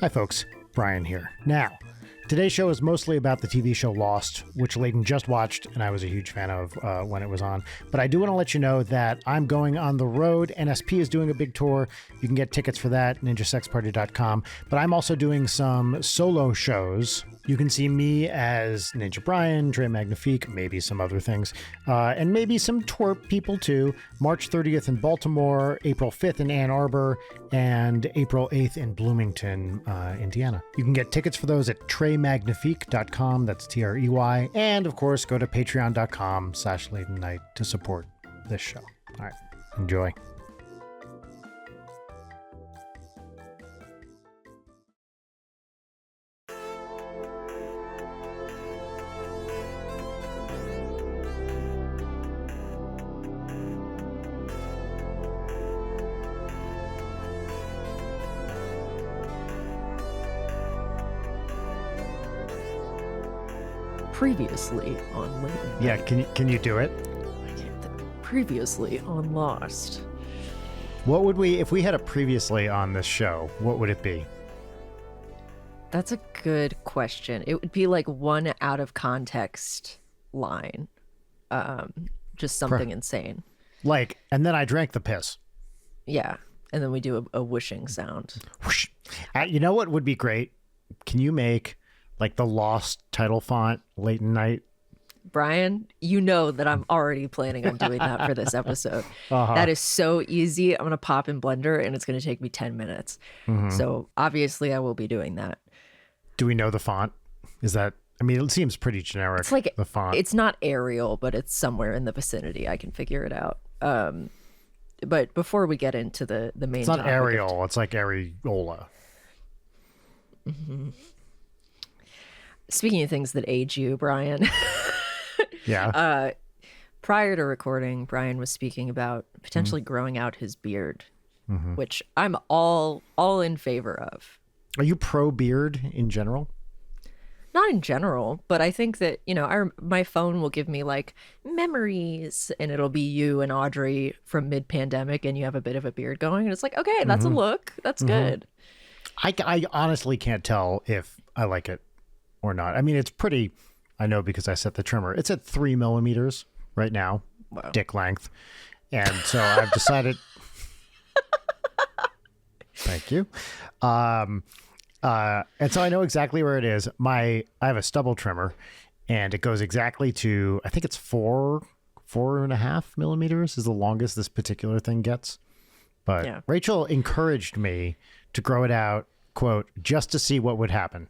Hi, folks. Brian here. Now, today's show is mostly about the TV show Lost, which Leighton just watched, and I was a huge fan of when it was on. But I do want to let you know that I'm going on the road. NSP is doing a big tour. You can get tickets for that, ninjasexparty.com. But I'm also doing some solo shows. You can see me as Ninja Brian, Dre Magnifique, maybe some other things, and maybe some twerp people too. March 30th in Baltimore, April 5th in Ann Arbor, and April 8th in Bloomington, Indiana. You can get tickets for those at treymagnifique.com. That's Trey. And of course, go to patreon.com/Leighton Night to support this show. All right, enjoy. Previously on Leighton. Yeah, can you do it? I can't previously on Lost. What would we, if we had a previously on this show, what would it be? That's a good question. It would be like one out of context line. Just something insane. Like, and then I drank the piss. Yeah. And then we do a whooshing sound. Whoosh. You know what would be great? Can you make like the Lost title font, Leighton Night? Brian, you know that I'm already planning on doing that for this episode. That is so easy. I'm going to pop in Blender and it's going to take me 10 minutes. So obviously I will be doing that. Do we know the font? Is that, I mean, it seems pretty generic. It's like, the font. It's not Arial, but it's somewhere in the vicinity. I can figure it out. But before we get into the main It's not topic Arial. It's like Areola. Speaking of things that age you, Brian. Yeah. Prior to recording, Brian was speaking about potentially growing out his beard, which I'm all in favor of. Are you pro beard in general? Not in general, but I think that, you know, my phone will give me like memories and it'll be you and Audrey from mid-pandemic and you have a bit of a beard going. And it's like, okay, that's a look. That's good. I honestly can't tell if I like it or not. I mean, it's pretty, I know because I set the trimmer. It's at 3 millimeters right now, dick length. And so I've decided, thank you. And so I know exactly where it is. I have a stubble trimmer and it goes exactly to, I think it's 4.5 millimeters is the longest this particular thing gets. But yeah. Rachel encouraged me to grow it out, quote, just to see what would happen.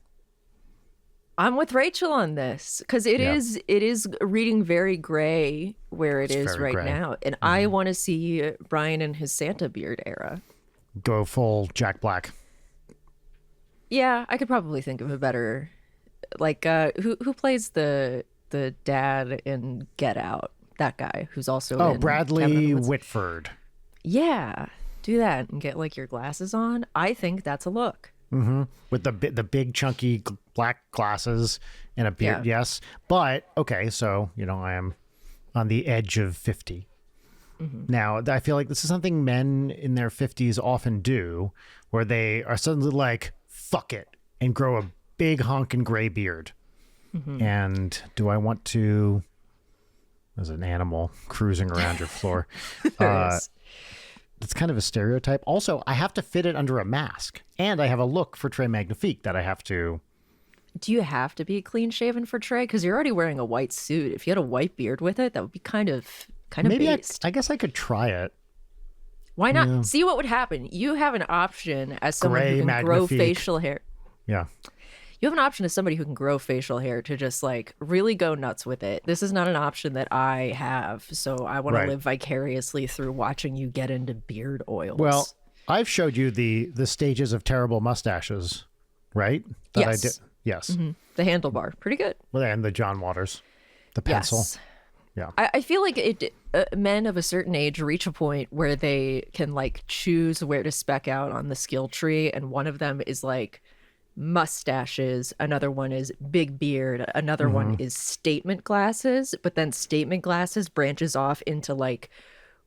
I'm with Rachel on this because it is reading very gray where it's is right gray. Now. And I want to see Brian in his Santa beard era. Go full Jack Black. Yeah, I could probably think of a better, like, who plays the dad in Get Out? That guy who's also in Bradley Whitford. Yeah, do that and get like your glasses on. I think that's a look. With the big chunky black glasses and a beard, yes. But okay, so you know I am on the edge of 50. Now I feel like this is something men in their 50s often do, where they are suddenly like, "Fuck it," and grow a big honking gray beard. And do I want to? There's an animal cruising around your floor. It's kind of a stereotype. Also, I have to fit it under a mask, and I have a look for Trey Magnifique that I have to. Do you have to be clean shaven for Trey? Because you're already wearing a white suit. If you had a white beard with it, that would be kind of maybe based. I guess I could try it. Why not? Yeah. See what would happen. You have an option as someone who can grow facial hair. Yeah. You have an option as somebody who can grow facial hair to just like really go nuts with it. This is not an option that I have. So I want to live vicariously through watching you get into beard oils. Well, I've showed you the stages of terrible mustaches, right? Yes. I did. Yes. The handlebar. Pretty good. Well, and the John Waters. The pencil. Yes. Yeah. I feel like men of a certain age reach a point where they can like choose where to spec out on the skill tree. And one of them is like mustaches, another one is big beard, another one is statement glasses, but then statement glasses branches off into like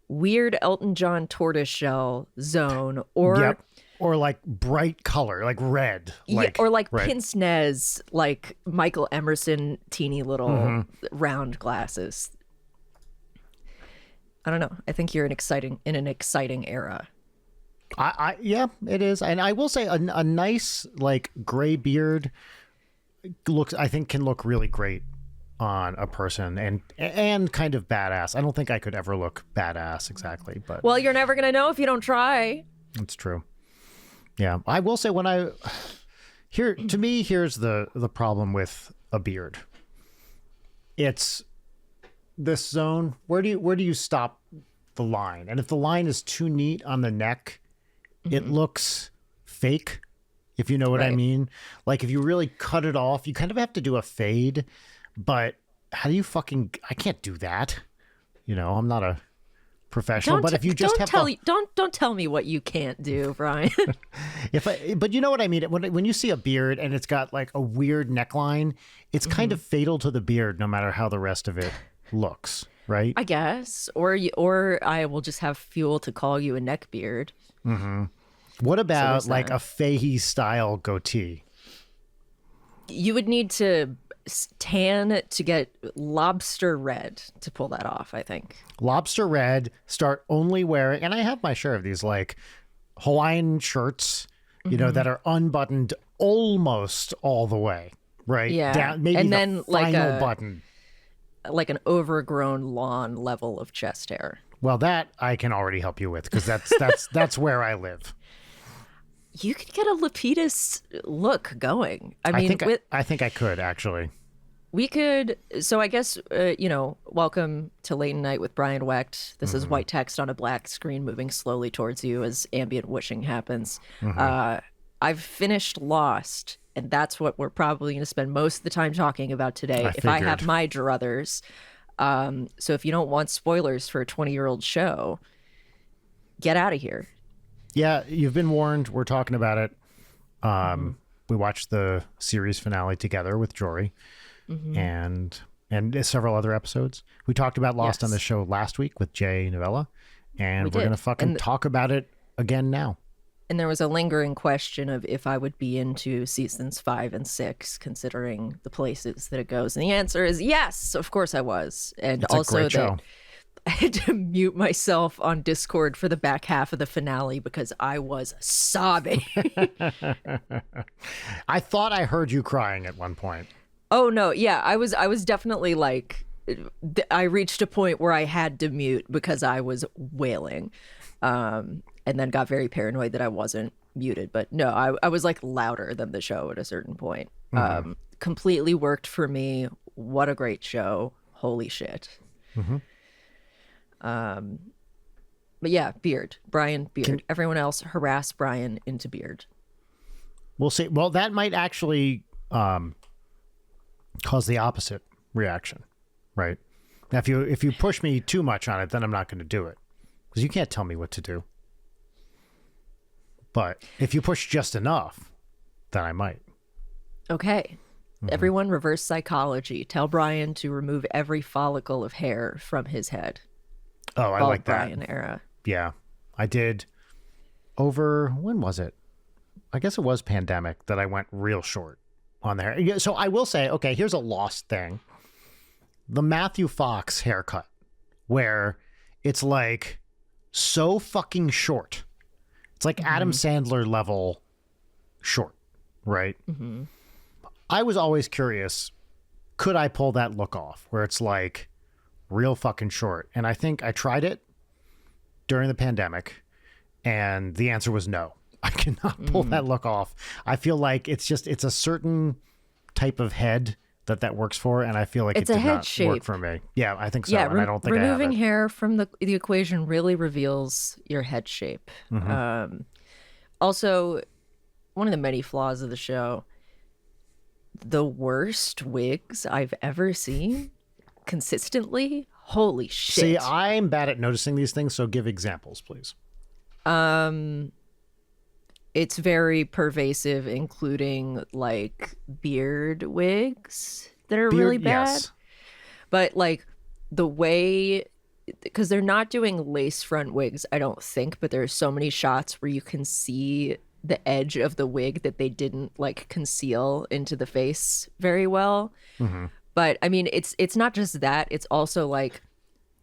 weird Elton John tortoiseshell zone, or or like bright color, like red. Yeah, or like right. pince-nez, like Michael Emerson, teeny little round glasses. I don't know. I think you're in an exciting era. Yeah, it is. And I will say a nice like gray beard can look really great on a person and kind of badass. I don't think I could ever look badass exactly, but Well, you're never going to know if you don't try. it's true. Yeah. I will say here's the problem with a beard. It's this zone. Where do you stop the line? And if the line is too neat on the neck, it looks fake, if you know what I mean. Like if you really cut it off, you kind of have to do a fade, but how do you I can't do that. You know, I'm not a professional, but if you just don't tell me what you can't do, Brian. But you know what I mean? When you see a beard and it's got like a weird neckline, it's kind of fatal to the beard, no matter how the rest of it looks, right? I guess, or I will just have fuel to call you a neckbeard. What about like a Fahey style goatee? You would need to tan to get lobster red to pull that off, I think. Lobster red, start only wearing, and I have my share of these like Hawaiian shirts, you know, that are unbuttoned almost all the way, right? Yeah. Down, maybe and the then final button. Like an overgrown lawn level of chest hair. Well, that I can already help you with because that's where I live. You could get a Lapidus look going. I think I could actually. We could. So I guess welcome to Late Night with Brian Wecht. This is white text on a black screen moving slowly towards you as ambient whooshing happens. I've finished Lost, and that's what we're probably going to spend most of the time talking about today. If I have my druthers. So if you don't want spoilers for a 20-year-old show, get out of here. Yeah, you've been warned. We're talking about it. We watched the series finale together with Jory and several other episodes. We talked about Lost on the show last week with Jay Novella, and we're going to fucking talk about it again now. And there was a lingering question of if I would be into seasons 5 and 6, considering the places that it goes. And the answer is yes, of course I was. And it's also a great show. I had to mute myself on Discord for the back half of the finale because I was sobbing. I thought I heard you crying at one point. Oh no, yeah, I was definitely like, I reached a point where I had to mute because I was wailing. And then got very paranoid that I wasn't muted. But no, I was like louder than the show at a certain point. Completely worked for me. What a great show. Holy shit. But yeah, Beard. Brian Beard. Everyone else harass Brian into Beard. We'll see. Well, that might actually cause the opposite reaction, right? Now, if you push me too much on it, then I'm not going to do it because you can't tell me what to do. But if you push just enough, then I might. Okay. Everyone, reverse psychology. Tell Brian to remove every follicle of hair from his head. Oh, I like that. Brian era. Yeah. I did when was it? I guess it was pandemic that I went real short on the hair. So I will say, okay, here's a Lost thing. The Matthew Fox haircut, where it's like so fucking short. It's like Adam Sandler level short, right? I was always curious, could I pull that look off where it's like real fucking short? And I think I tried it during the pandemic and the answer was no. I cannot pull that look off. I feel like it's a certain type of head that works for, and I feel like it's it a did head not shape. work for me. Yeah, I think so. Yeah, and I don't think removing I have it. hair from the equation really reveals your head shape. Also, one of the many flaws of the show, the worst wigs I've ever seen consistently. Holy shit. See, I'm bad at noticing these things, so give examples, please. It's very pervasive, including like beard wigs that are really bad. Yes. But like the way, because they're not doing lace front wigs, I don't think, but there are so many shots where you can see the edge of the wig that they didn't like conceal into the face very well. But I mean, it's not just that, it's also like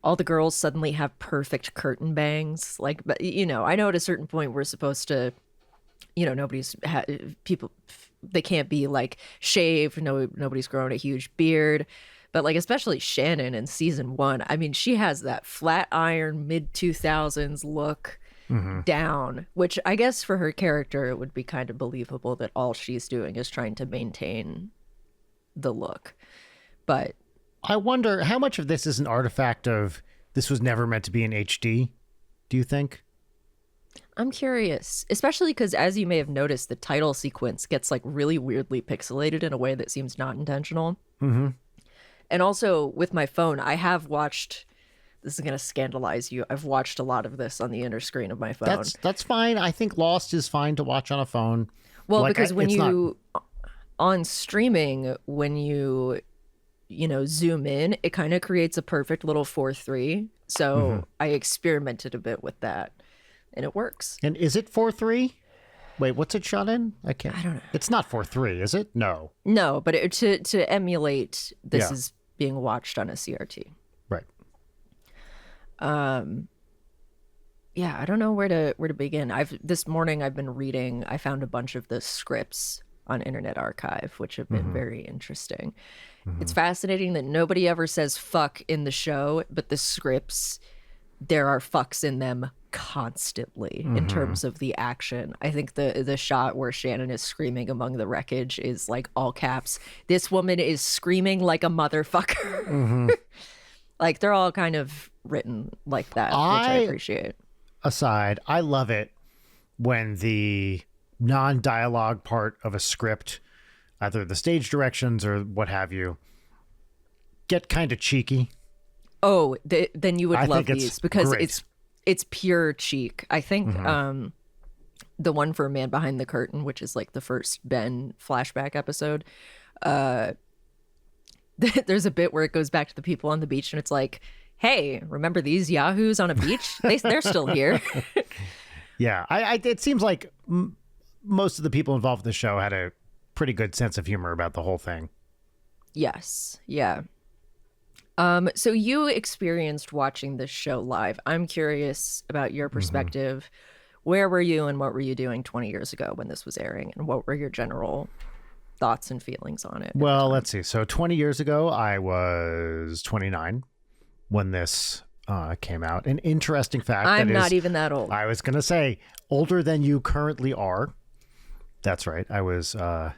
all the girls suddenly have perfect curtain bangs. Like, but you know, I know at a certain point we're supposed to, you know, people, they can't be like shaved. No, nobody's growing a huge beard. But like, especially Shannon in season 1, I mean, she has that flat iron mid 2000s look down, which I guess for her character, it would be kind of believable that all she's doing is trying to maintain the look. But I wonder how much of this is an artifact of this was never meant to be in HD, do you think? I'm curious, especially because, as you may have noticed, the title sequence gets like really weirdly pixelated in a way that seems not intentional. And also with my phone, I have watched, this is going to scandalize you, I've watched a lot of this on the inner screen of my phone. That's fine. I think Lost is fine to watch on a phone. Well, like, because when you, on streaming, when you know, zoom in, it kind of creates a perfect little 4:3. So I experimented a bit with that and it works. And is it 4:3? Wait, what's it shot in? I don't know. It's not 4:3, is it? No. No, but to emulate, this is being watched on a CRT. Right. Yeah, I don't know where to begin. This morning I've been reading, I found a bunch of the scripts on Internet Archive, which have been very interesting. It's fascinating that nobody ever says fuck in the show, but the scripts, there are fucks in them constantly in terms of the action. I think the shot where Shannon is screaming among the wreckage is like all caps. This woman is screaming like a motherfucker. Like, they're all kind of written like that, which I appreciate. Aside, I love it when the non-dialogue part of a script, either the stage directions or what have you, get kind of cheeky. Oh, then you would love these because great. It's pure cheek. I think the one for Man Behind the Curtain, which is like the first Ben flashback episode, there's a bit where it goes back to the people on the beach and it's like, hey, remember these yahoos on a beach? They're still here. Yeah, it seems like most of the people involved in the show had a pretty good sense of humor about the whole thing. Yes, yeah. So you experienced watching this show live. I'm curious about your perspective. Where were you and what were you doing 20 years ago when this was airing? And what were your general thoughts and feelings on it? Well, let's see. So 20 years ago, I was 29 when this came out. An interesting fact. I'm not even that old. I was going to say older than you currently are. That's right. I was on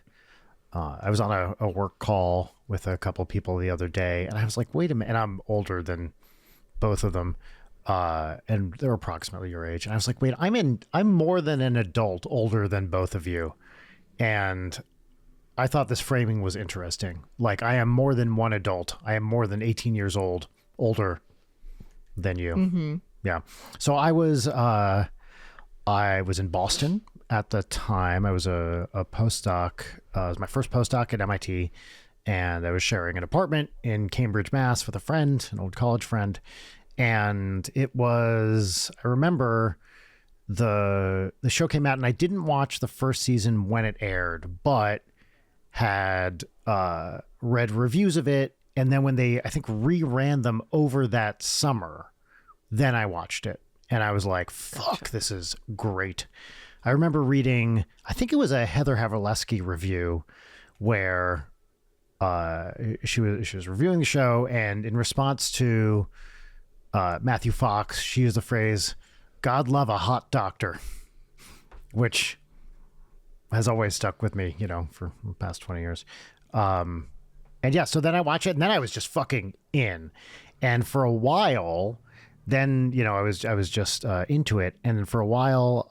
a work call with a couple people the other day, and I was like, wait a minute. And I'm older than both of them. And they're approximately your age. And I was like, wait, I'm more than an adult older than both of you. And I thought this framing was interesting. Like, I am more than one adult. I am more than 18 years old, older than you. Yeah. So I was in Boston at the time. I was a postdoc. It was my first postdoc at MIT, and I was sharing an apartment in Cambridge, Mass, with a friend, an old college friend. And it was, I remember the show came out, and I didn't watch the first season when it aired, but had read reviews of it. And then when they, I think, reran them over that summer, then I watched it. And I was like, fuck, this is great. I remember reading, I think it was a Heather Havrilesky review where she was reviewing the show, and in response to Matthew Fox, she used the phrase, "God love a hot doctor," which has always stuck with me, for the past 20 years. And yeah, so then I watched it, and then I was just fucking in. And for a while, then, I was just into it. And then for a while,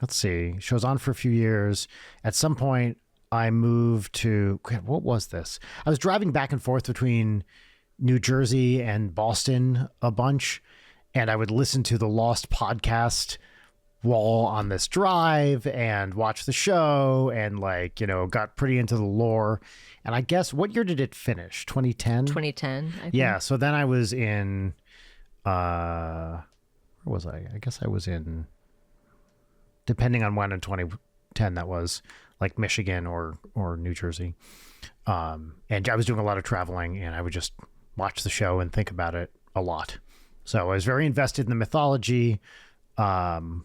let's see, she was on for a few years. At some point, I moved to, what was this? I was driving back and forth between New Jersey and Boston a bunch, and I would listen to the Lost podcast while on this drive and watch the show and got pretty into the lore. And I guess, what year did it finish? 2010? 2010, I think. Yeah, so then I was in, where was I? I guess I was in depending on when in 2010 that was, like Michigan or New Jersey. And I was doing a lot of traveling, and I would just watch the show and think about it a lot. So I was very invested in the mythology, and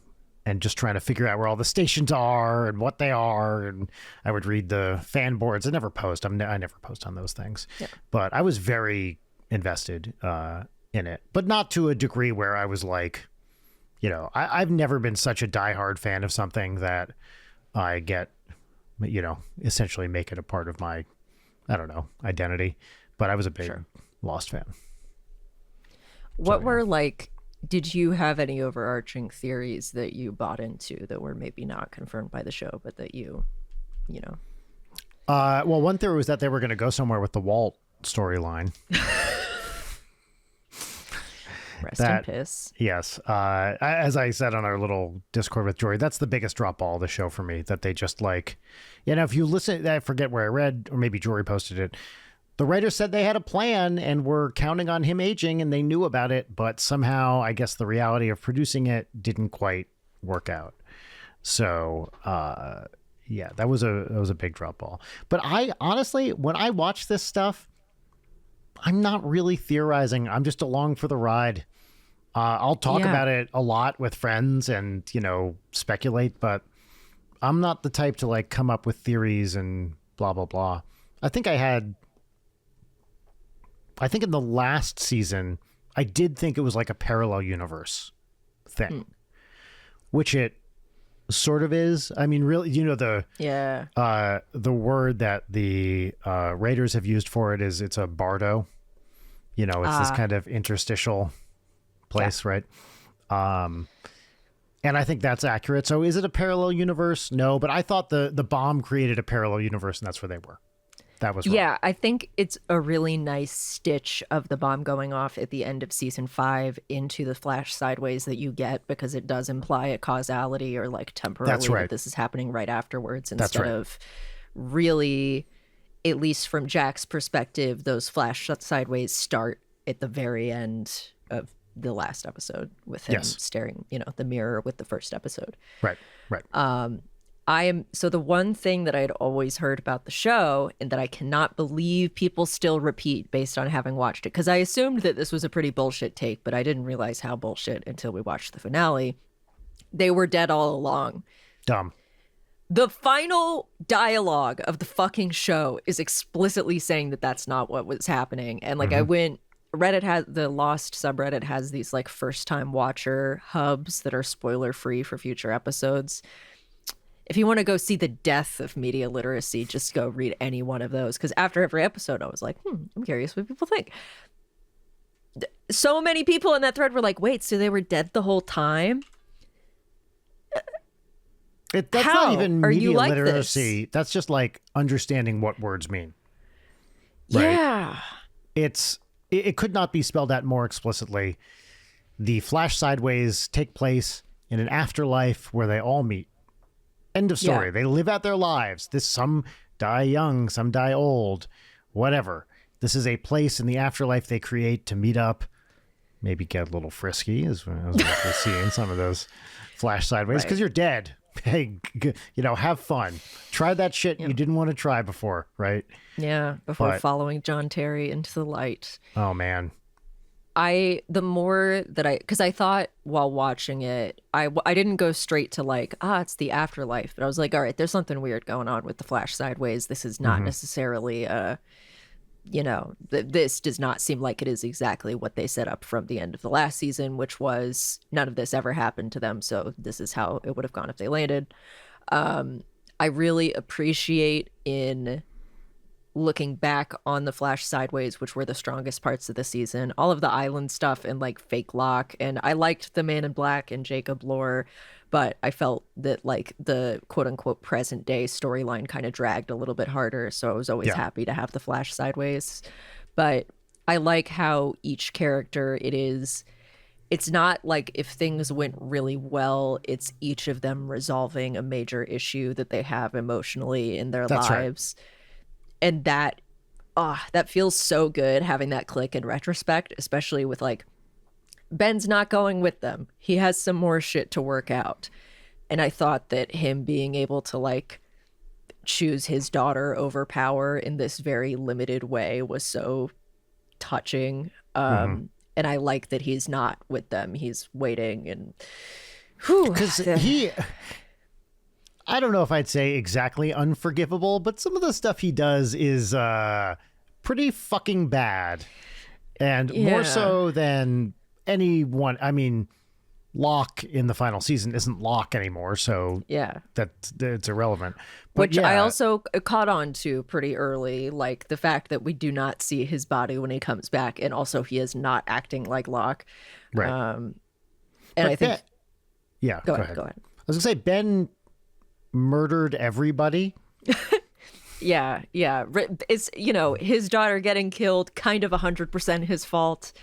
just trying to figure out where all the stations are and what they are. And I would read the fan boards. I never post. I never post on those things. Yeah. But I was very invested in it, but not to a degree where I was like, you know, I've never been such a diehard fan of something that I get, you know, essentially make it a part of my, I don't know, identity. But I was a big Lost fan. What were like, did you have any overarching theories that you bought into that were maybe not confirmed by the show, but that you know? Well, one theory was that they were going to go somewhere with the Walt storyline. Rest in piss. Yes. As I said on our little Discord with Jory, that's the biggest drop ball of the show for me, that they just like, you know, if you listen, I forget where I read, or maybe Jory posted it. The writers said they had a plan and were counting on him aging, and they knew about it, but somehow I guess the reality of producing it didn't quite work out. So, yeah, that was a big drop ball. But I honestly, when I watch this stuff, I'm not really theorizing. I'm just along for the ride. I'll talk about it a lot with friends and, you know, speculate, but I'm not the type to like come up with theories and blah, blah, blah. I think in the last season, I did think it was like a parallel universe thing, which it sort of is. I mean, really, you know, the word that the Raiders have used for it is it's a bardo. You know, it's this kind of interstitial place, right? And I think that's accurate. So is it a parallel universe? No, but I thought the bomb created a parallel universe, and that's where they were. That was wrong. Yeah, I think it's a really nice stitch of the bomb going off at the end of season 5 into the flash sideways that you get, because it does imply a causality or like temporally that this is happening right afterwards instead of really, at least from Jack's perspective, those flash sideways start at the very end of the last episode with him staring, you know, the mirror with the first episode. Right. So the one thing that I had always heard about the show and that I cannot believe people still repeat based on having watched it, because I assumed that this was a pretty bullshit take, but I didn't realize how bullshit until we watched the finale. They were dead all along. Dumb. The final dialogue of the fucking show is explicitly saying that that's not what was happening. And like Reddit has, the Lost subreddit has these like first time watcher hubs that are spoiler free for future episodes. If you want to go see the death of media literacy, just go read any one of those. Because after every episode, I was like, I'm curious what people think. So many people in that thread were like, wait, so they were dead the whole time? That's not even media literacy. This? That's just like understanding what words mean. Right? Yeah. It could not be spelled out more explicitly. The flash sideways take place in an afterlife where they all meet. End of story. Yeah. They live out their lives. Some die young, some die old, whatever. This is a place in the afterlife they create to meet up, maybe get a little frisky, as we're seeing some of those flash sideways, because you're dead. Hey, you know, have fun. Try that shit you didn't want to try before, right? Yeah, before following John Terry into the light. Oh, man. Because I thought while watching it, I didn't go straight to like, it's the afterlife. But I was like, all right, there's something weird going on with the flash sideways. This is not necessarily, this does not seem like it is exactly what they set up from the end of the last season, which was none of this ever happened to them. So this is how it would have gone if they landed. I really appreciate in looking back on the flash sideways, which were the strongest parts of the season, all of the island stuff and like fake lock, and I liked the Man in Black and Jacob lore, but I felt that like the quote unquote present day storyline kind of dragged a little bit harder, so I was always happy to have the flash sideways. But I like how each character, it's not like if things went really well, it's each of them resolving a major issue that they have emotionally in their lives. Right. And that feels so good, having that click in retrospect, especially with like Ben's not going with them. He has some more shit to work out. And I thought that him being able to like choose his daughter over power in this very limited way was so touching. Mm-hmm. And I like that he's not with them. He's waiting and whew, Because I don't know if I'd say exactly unforgivable, but some of the stuff he does is pretty fucking bad. And more so than anyone. I mean, Locke in the final season isn't Locke anymore, so yeah, it's irrelevant. But which I also caught on to pretty early, like the fact that we do not see his body when he comes back, and also he is not acting like Locke. Right. And but I think, go ahead. I was gonna say Ben murdered everybody. Yeah. It's, his daughter getting killed, kind of 100% his fault.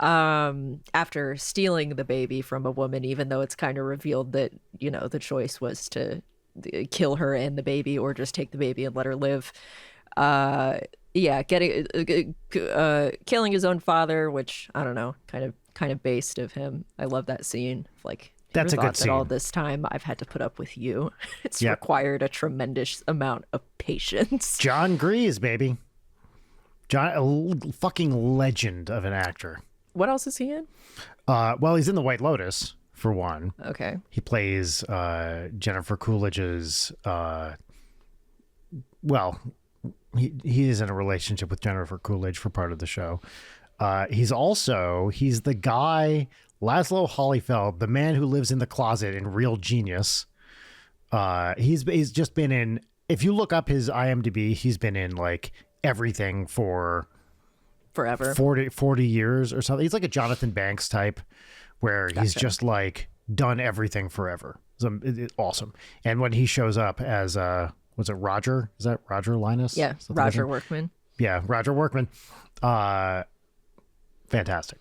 After stealing the baby from a woman, even though it's kind of revealed that, the choice was to kill her and the baby or just take the baby and let her live. Killing his own father, which, I don't know, kind of based of him. I love that scene. Like, that's a good scene. All this time I've had to put up with you. It's required a tremendous amount of patience. John Grease, baby. John, a fucking legend of an actor. What else is he in? Well, he's in The White Lotus, for one. Okay. He plays Jennifer Coolidge's. He is in a relationship with Jennifer Coolidge for part of the show. He's the guy, Laszlo Holyfeld, the man who lives in the closet in Real Genius. He's just been in, if you look up his IMDb, he's been in like everything for forever, 40 years or something. He's like a Jonathan Banks type where he's just like done everything forever. So it's awesome. And when he shows up as was it Roger? Is that Roger Linus? Yeah, Roger Workman. Yeah, Roger Workman. Fantastic.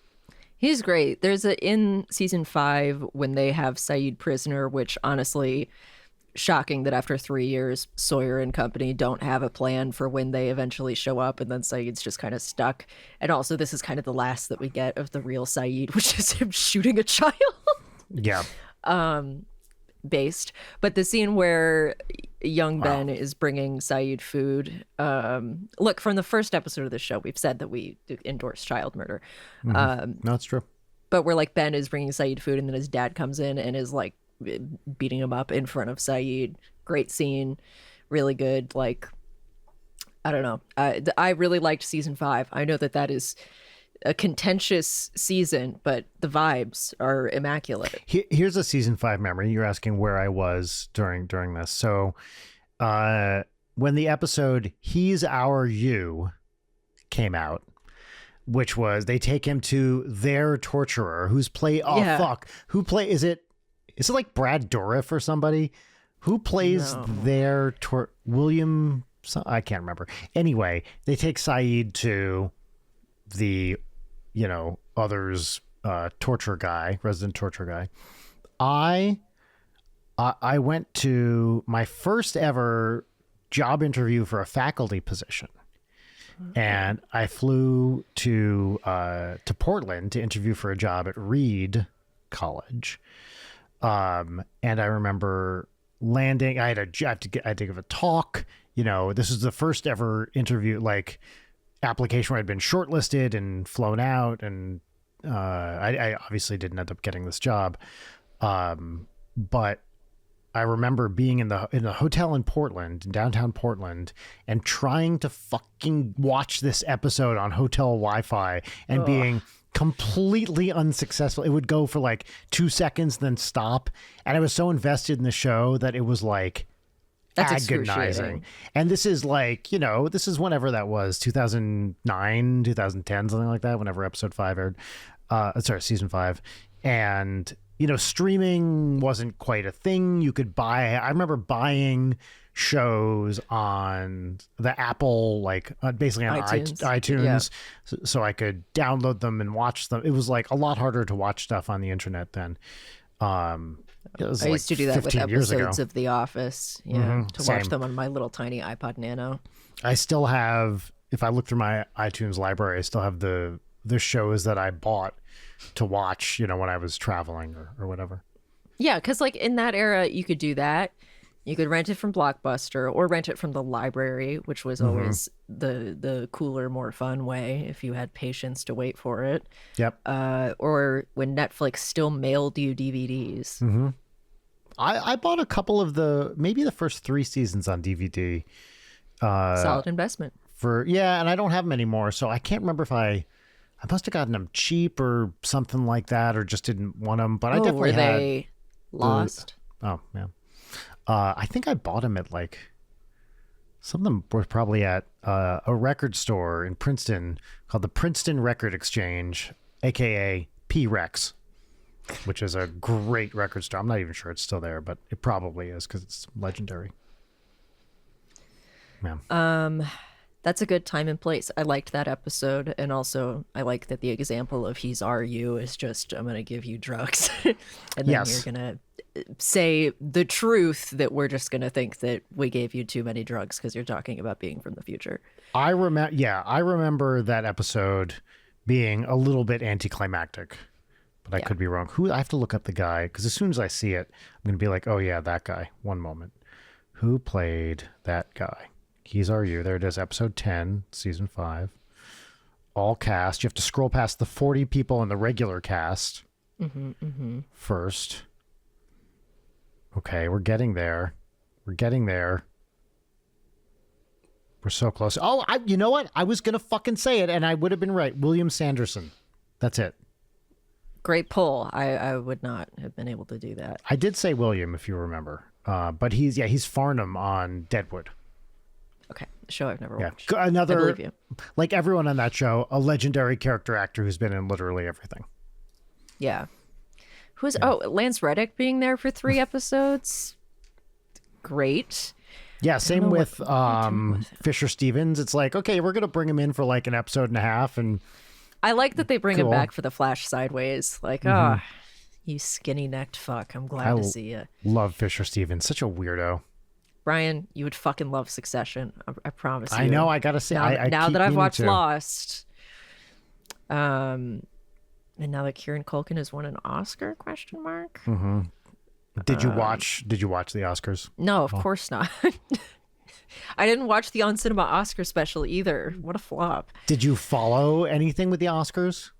He's great. There's in season 5 when they have Saeed prisoner, which honestly, shocking that after 3 years, Sawyer and company don't have a plan for when they eventually show up, and then Saeed's just kind of stuck. And also, this is kind of the last that we get of the real Saeed, which is him shooting a child. Yeah. Based. But the scene where young Ben is bringing Saeed food. Look, from the first episode of the show, we've said that we endorse child murder. No, it's true. But where like Ben is bringing Saeed food and then his dad comes in and is like beating him up in front of Saeed. Great scene. Really good. Like, I don't know. I really liked season 5. I know that is a contentious season, but the vibes are immaculate. Here's a season 5 memory. You're asking where I was during this. So when the episode He's Our You came out, which was they take him to their torturer who's is it like Brad Dourif or somebody who plays their William, I can't remember. Anyway, they take Saeed to the others resident torture guy. I went to my first ever job interview for a faculty position, and I flew to Portland to interview for a job at Reed College. And I remember landing. I had to give a talk. This is the first ever interview, like application where I'd been shortlisted and flown out, and I obviously didn't end up getting this job, but I remember being in the hotel in Portland, in downtown Portland, and trying to fucking watch this episode on hotel Wi-Fi and being completely unsuccessful. It would go for like 2 seconds, then stop, and I was so invested in the show that it was like that's agonizing. And this is like, this is whenever that was, 2009, 2010, something like that, whenever episode 5 aired. Season 5. And, streaming wasn't quite a thing. You could I remember buying shows on the Apple, like basically on iTunes, so I could download them and watch them. It was like a lot harder to watch stuff on the internet then. I used to do that with episodes of The Office, to watch them on my little tiny iPod Nano. I still have, if I look through my iTunes library, I still have the shows that I bought to watch, when I was traveling or whatever. Yeah, because like in that era, you could do that. You could rent it from Blockbuster or rent it from the library, which was always the cooler, more fun way if you had patience to wait for it. Yep. Or when Netflix still mailed you DVDs. I bought a couple of maybe the first 3 seasons on DVD. Solid investment. And I don't have them anymore, so I can't remember if I must have gotten them cheap or something like that, or just didn't want them. But I definitely were they lost? Oh yeah. I think I bought them at like some of them were probably at a record store in Princeton called the Princeton Record Exchange, aka P-Rex, which is a great record store. I'm not even sure it's still there, but it probably is because it's legendary. Yeah. That's a good time and place. I liked that episode, and also I like that the example of "he's are you" is just I'm going to give you drugs, and then Yes. you're going to say the truth that we're just going to think that we gave you too many drugs because you're talking about being from the future. I remember that episode being a little bit anticlimactic, but I could be wrong. I have to look up the guy because as soon as I see it, I'm going to be like, oh yeah, that guy. One moment. Who played that guy? He's Are You. There it is. Episode 10, season 5. All cast. You have to scroll past the 40 people in the regular cast first. Okay, we're getting there. We're so close. Oh, you know what? I was going to fucking say it, and I would have been right. William Sanderson. That's it. Great pull. I would not have been able to do that. I did say William, if you remember. But he's Farnham on Deadwood. Okay, a show I've never watched. Another, I believe you. like everyone on that show, a legendary character actor who's been in literally everything. Yeah. Lance Reddick being there for 3 episodes? Great. Yeah, same with Fisher Stevens. It's like, okay, we're going to bring him in for like an episode and a half. And I like that they bring him Cool. back for the Flash Sideways. Like, you skinny-necked fuck. I'm glad to see you. Love Fisher Stevens. Such a weirdo. Brian, you would fucking love Succession. I promise you. I know. I got to say, Now keep that I've meaning watched to. Lost, and now that Kieran Culkin has won an Oscar? Question mark. Did you watch the Oscars? No, of course not. I didn't watch the On Cinema Oscar special either. What a flop. Did you follow anything with the Oscars?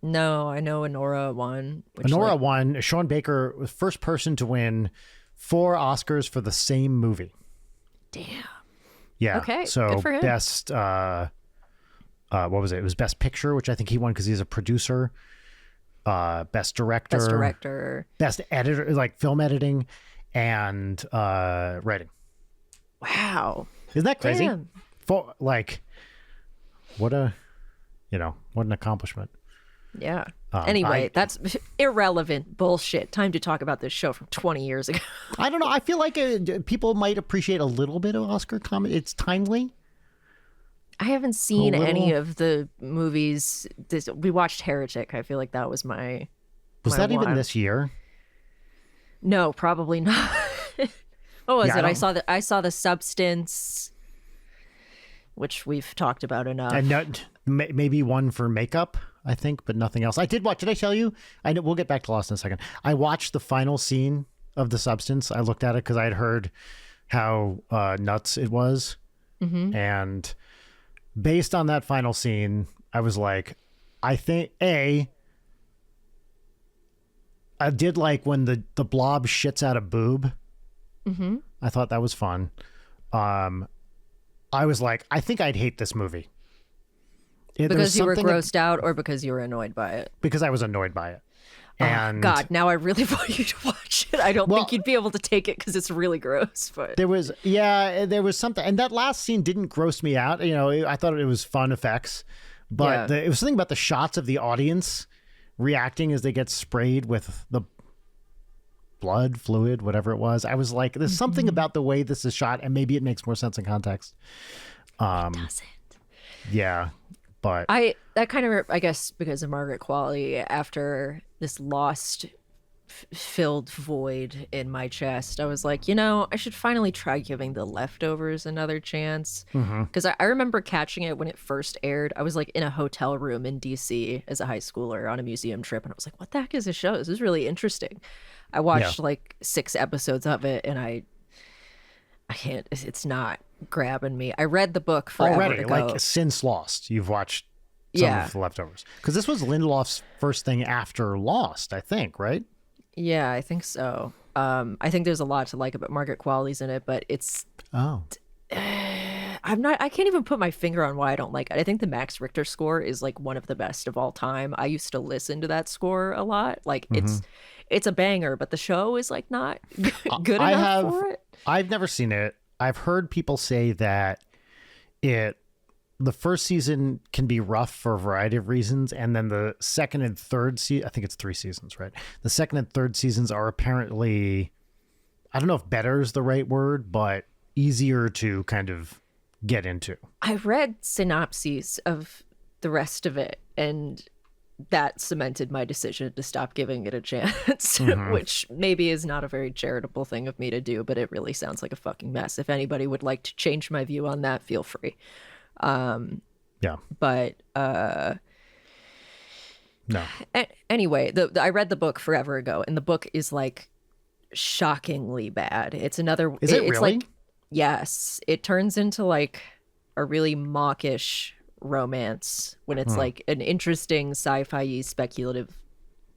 No, I know Honora won. Honora won. Sean Baker was first person to win 4 Oscars for the same movie. Damn. Yeah. Okay, So good for him. best, what was it? It was Best Picture, which I think he won because he's a producer. Best Director. Best Editor, like film editing and writing. Wow. Isn't that crazy? Damn. What an accomplishment. Yeah. Anyway, that's irrelevant bullshit. Time to talk about this show from 20 years ago. I don't know. I feel like people might appreciate a little bit of Oscar comedy. It's timely. I haven't seen A little? any of the movies. We watched Heretic. I feel like that was my. Was my that even one. this year? No, probably not. What was Yeah, it? I saw the Substance, which we've talked about enough. And maybe one for makeup, I think, but nothing else. I did watch. Did I tell you? I know we'll get back to Lost in a second. I watched the final scene of The Substance. I looked at it because I had heard how nuts it was, and based on that final scene, I was like, I think I did like when the blob shits out a boob. I thought that was fun. I was like, I think I'd hate this movie. because you were grossed out or because you were annoyed by it? Because I was annoyed by it. And God, now I really want you to watch it. I don't think you'd be able to take it because it's really gross. But there was something, and that last scene didn't gross me out. You know, I thought it was fun effects, but it was something about the shots of the audience reacting as they get sprayed with the blood, fluid, whatever it was. I was like, there's something about the way this is shot, and maybe it makes more sense in context. it doesn't. Yeah, but I guess because of Margaret Qualley, after this lost filled void in my chest, I was like, I should finally try giving The Leftovers another chance. Because I remember catching it when it first aired. I was like in a hotel room in DC as a high schooler on a museum trip, and I was like, what the heck is this show? This is really interesting. I watched like 6 episodes of it, and I can't. It's not grabbing me. I read the book forever Already, ago. like since Lost, you've watched some of the leftovers. Because this was Lindelof's first thing after Lost, I think, right? Yeah, I think so. I think there's a lot to like about Margaret Qualley's in it, but it's I can't even put my finger on why I don't like it. I think the Max Richter score is like one of the best of all time. I used to listen to that score a lot. Like it's a banger, but the show is like not good enough for it. I've never seen it. I've heard people say that the first season can be rough for a variety of reasons, and then the second and third season, I think it's 3 seasons, right? The second and third seasons are apparently, I don't know if better is the right word, but easier to kind of get into. I read synopses of the rest of it, and that cemented my decision to stop giving it a chance, which maybe is not a very charitable thing of me to do, but it really sounds like a fucking mess. If anybody would like to change my view on that, feel free. But no. Anyway, I read the book forever ago, and the book is like shockingly bad. It's another. Is it really? Like, yes, it turns into like a really mawkish romance when it's like an interesting sci-fi speculative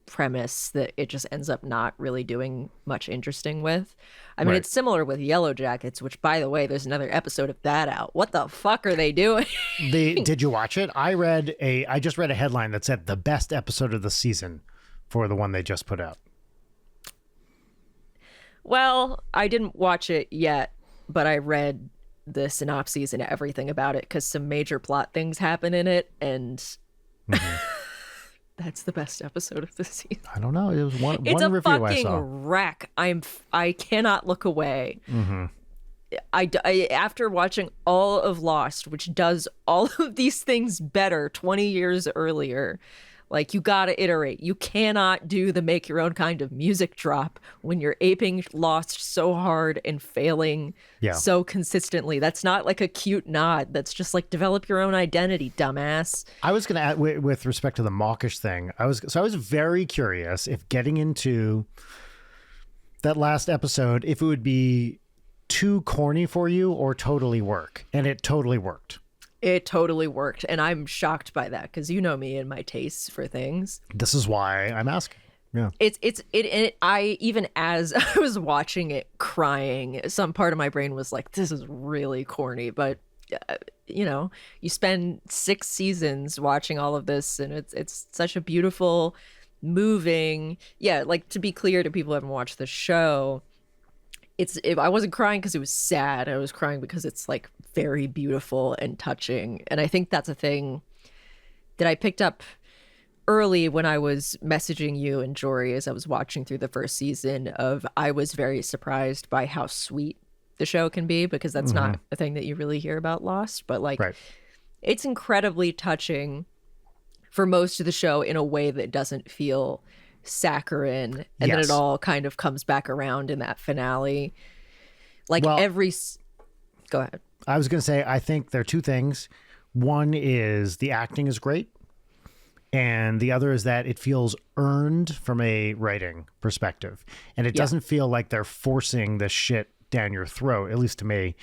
premise that it just ends up not really doing much interesting with. I mean, it's similar with Yellow Jackets, which, by the way, there's another episode of that out. What the fuck are they doing? Did you watch it? I just read a headline that said the best episode of the season for the one they just put out. Well, I didn't watch it yet, but I read the synopses and everything about it because some major plot things happen in it, and that's the best episode of the season. I don't know. It was one it's one a review I fucking saw. wreck. I cannot look away. I after watching all of Lost, which does all of these things better 20 years earlier. Like, you gotta iterate. You cannot do the make your own kind of music drop when you're aping Lost so hard and failing so consistently. That's not like a cute nod. That's just like, develop your own identity, dumbass. I was going to add, with respect to the mawkish thing, I was very curious if getting into that last episode, if it would be too corny for you or totally work. And it totally worked. It totally worked, and I'm shocked by that because you know me and my tastes for things. This is why I'm asking. Yeah, I even as I was watching it crying, some part of my brain was like, "This is really corny," but you know, you spend 6 seasons watching all of this, and it's such a beautiful, moving. Yeah, like, to be clear to people who haven't watched the show. I wasn't crying because it was sad. I was crying because it's like very beautiful and touching. And I think that's a thing that I picked up early when I was messaging you and Jory as I was watching through the first season I was very surprised by how sweet the show can be, because that's not a thing that you really hear about Lost, but like it's incredibly touching for most of the show in a way that doesn't feel saccharine, and then it all kind of comes back around in that finale. Like, go ahead. I was going to say, I think there are 2 things. One is the acting is great, and the other is that it feels earned from a writing perspective, and it doesn't feel like they're forcing this shit down your throat, at least to me.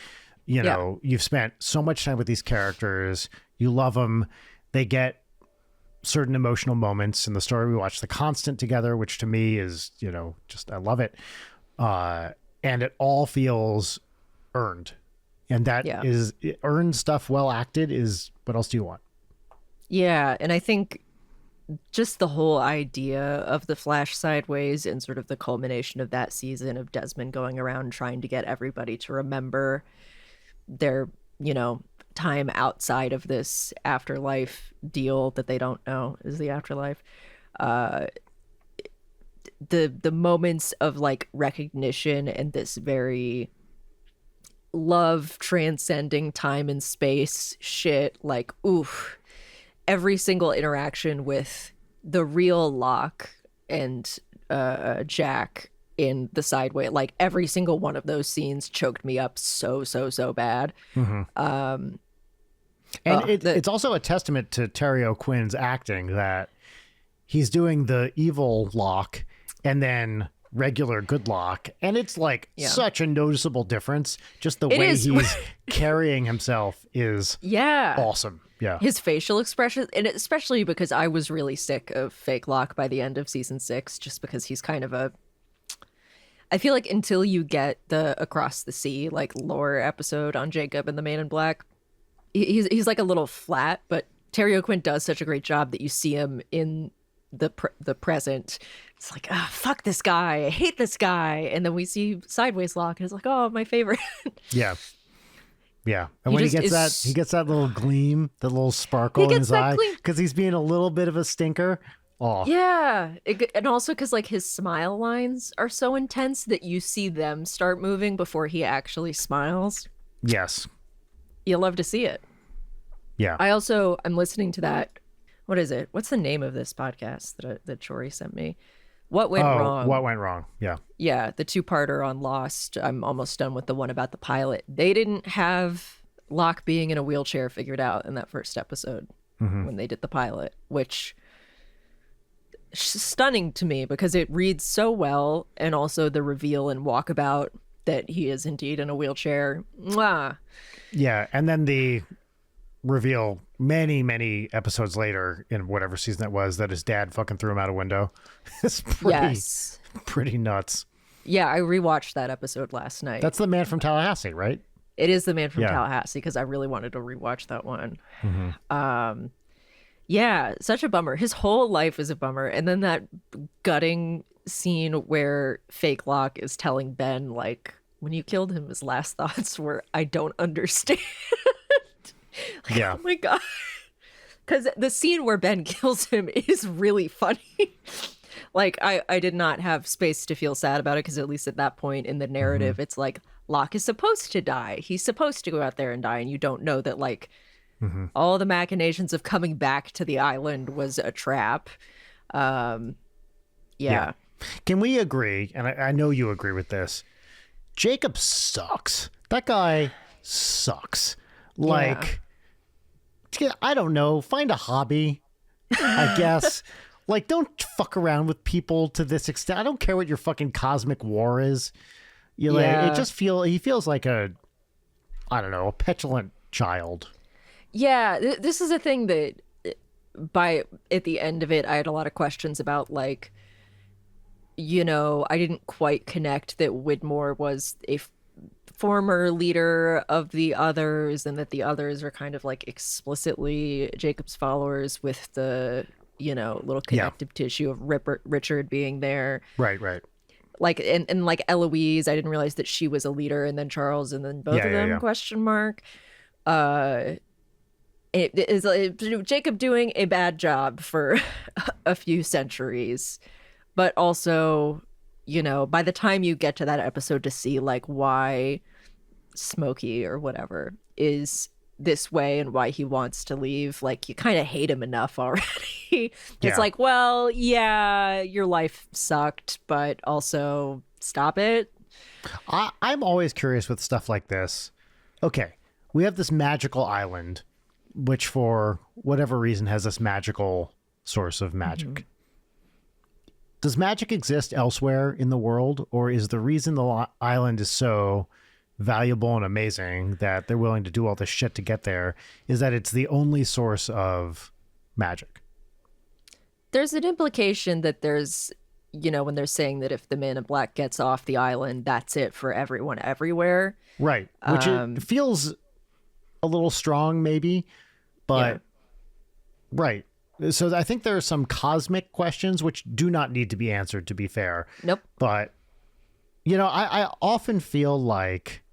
You know, you've spent so much time with these characters, you love them, they get certain emotional moments in the story. We watched The Constant together, which to me is, you know, just, I love it. And it all feels earned. And that is earned stuff, well acted, is, what else do you want? Yeah. And I think just the whole idea of the flash sideways and sort of the culmination of that season of Desmond going around trying to get everybody to remember their, you know, time outside of this afterlife deal that they don't know is the afterlife. The moments of like recognition and this very love transcending time and space shit, like, oof, every single interaction with the real Locke and Jack in the sideway, like every single one of those scenes choked me up so bad. And it's also a testament to Terry O'Quinn's acting that he's doing the evil Locke, and then regular good Locke, and it's like such a noticeable difference. Just the It way is. he's carrying himself is awesome. Yeah. His facial expression, and especially because I was really sick of fake Locke by the end of season 6, just because he's kind of a, I feel like until you get the Across the Sea like lore episode on Jacob and the Man in Black, he's like a little flat, but Terry O'Quinn does such a great job that you see him in the present. It's like, ah, fuck this guy, I hate this guy, and then we see Sideways Locke, and it's like, oh, my favorite. Yeah. And when he gets that little gleam, the little sparkle in his eye, because he's being a little bit of a stinker. Oh yeah, and also because like his smile lines are so intense that you see them start moving before he actually smiles. Yes. You love to see it. Yeah. I'm listening to that. What is it? What's the name of this podcast that Chori sent me? What Went Wrong? What Went Wrong? Yeah. Yeah, the 2-parter on Lost. I'm almost done with the one about the pilot. They didn't have Locke being in a wheelchair figured out in that first episode when they did the pilot, which is stunning to me because it reads so well, and also the reveal in Walkabout that he is indeed in a wheelchair. Mwah. Yeah, and then the reveal many episodes later in whatever season that was that his dad fucking threw him out a window. It's pretty nuts. Yeah, I rewatched that episode last night. That's the Man from Tallahassee, right? It is the Man from Tallahassee, because I really wanted to rewatch that one. Yeah, such a bummer. His whole life is a bummer. And then that gutting scene where fake Locke is telling Ben, like, when you killed him, his last thoughts were, I don't understand. Yeah. Oh my God. Because the scene where Ben kills him is really funny. Like, I did not have space to feel sad about it, because at least at that point in the narrative, it's like, Locke is supposed to die. He's supposed to go out there and die, and you don't know that, like, all the machinations of coming back to the island was a trap. Yeah. Can we agree, and I know you agree with this, Jacob sucks. That guy sucks. Like, I don't know, find a hobby, I guess. Like, don't fuck around with people to this extent. I don't care what your fucking cosmic war is. You like, he feels like a petulant child. Yeah, this is a thing that at the end of it, I had a lot of questions about, like, you know, I didn't quite connect that Widmore was a former leader of the others, and that the others are kind of like explicitly Jacob's followers, with the, you know, little connective tissue of Richard being there. Right. Like, and like Eloise, I didn't realize that she was a leader, and then Charles, and then both of them, question mark. It is Jacob doing a bad job for a few centuries, but also, you know, by the time you get to that episode to see like why Smokey or whatever is this way and why he wants to leave, like, you kind of hate him enough already. It's like, well, yeah, your life sucked, but also stop it. I'm always curious with stuff like this. Okay, we have this magical island, which for whatever reason has this magical source of magic. Does magic exist elsewhere in the world, or is the reason the island is so valuable and amazing that they're willing to do all this shit to get there is that it's the only source of magic? There's an implication that there's, you know, when they're saying that if the Man in Black gets off the island, that's it for everyone everywhere. Right. Which it feels a little strong maybe, but right. So I think there are some cosmic questions which do not need to be answered, to be fair. Nope. But, you know, I often feel like,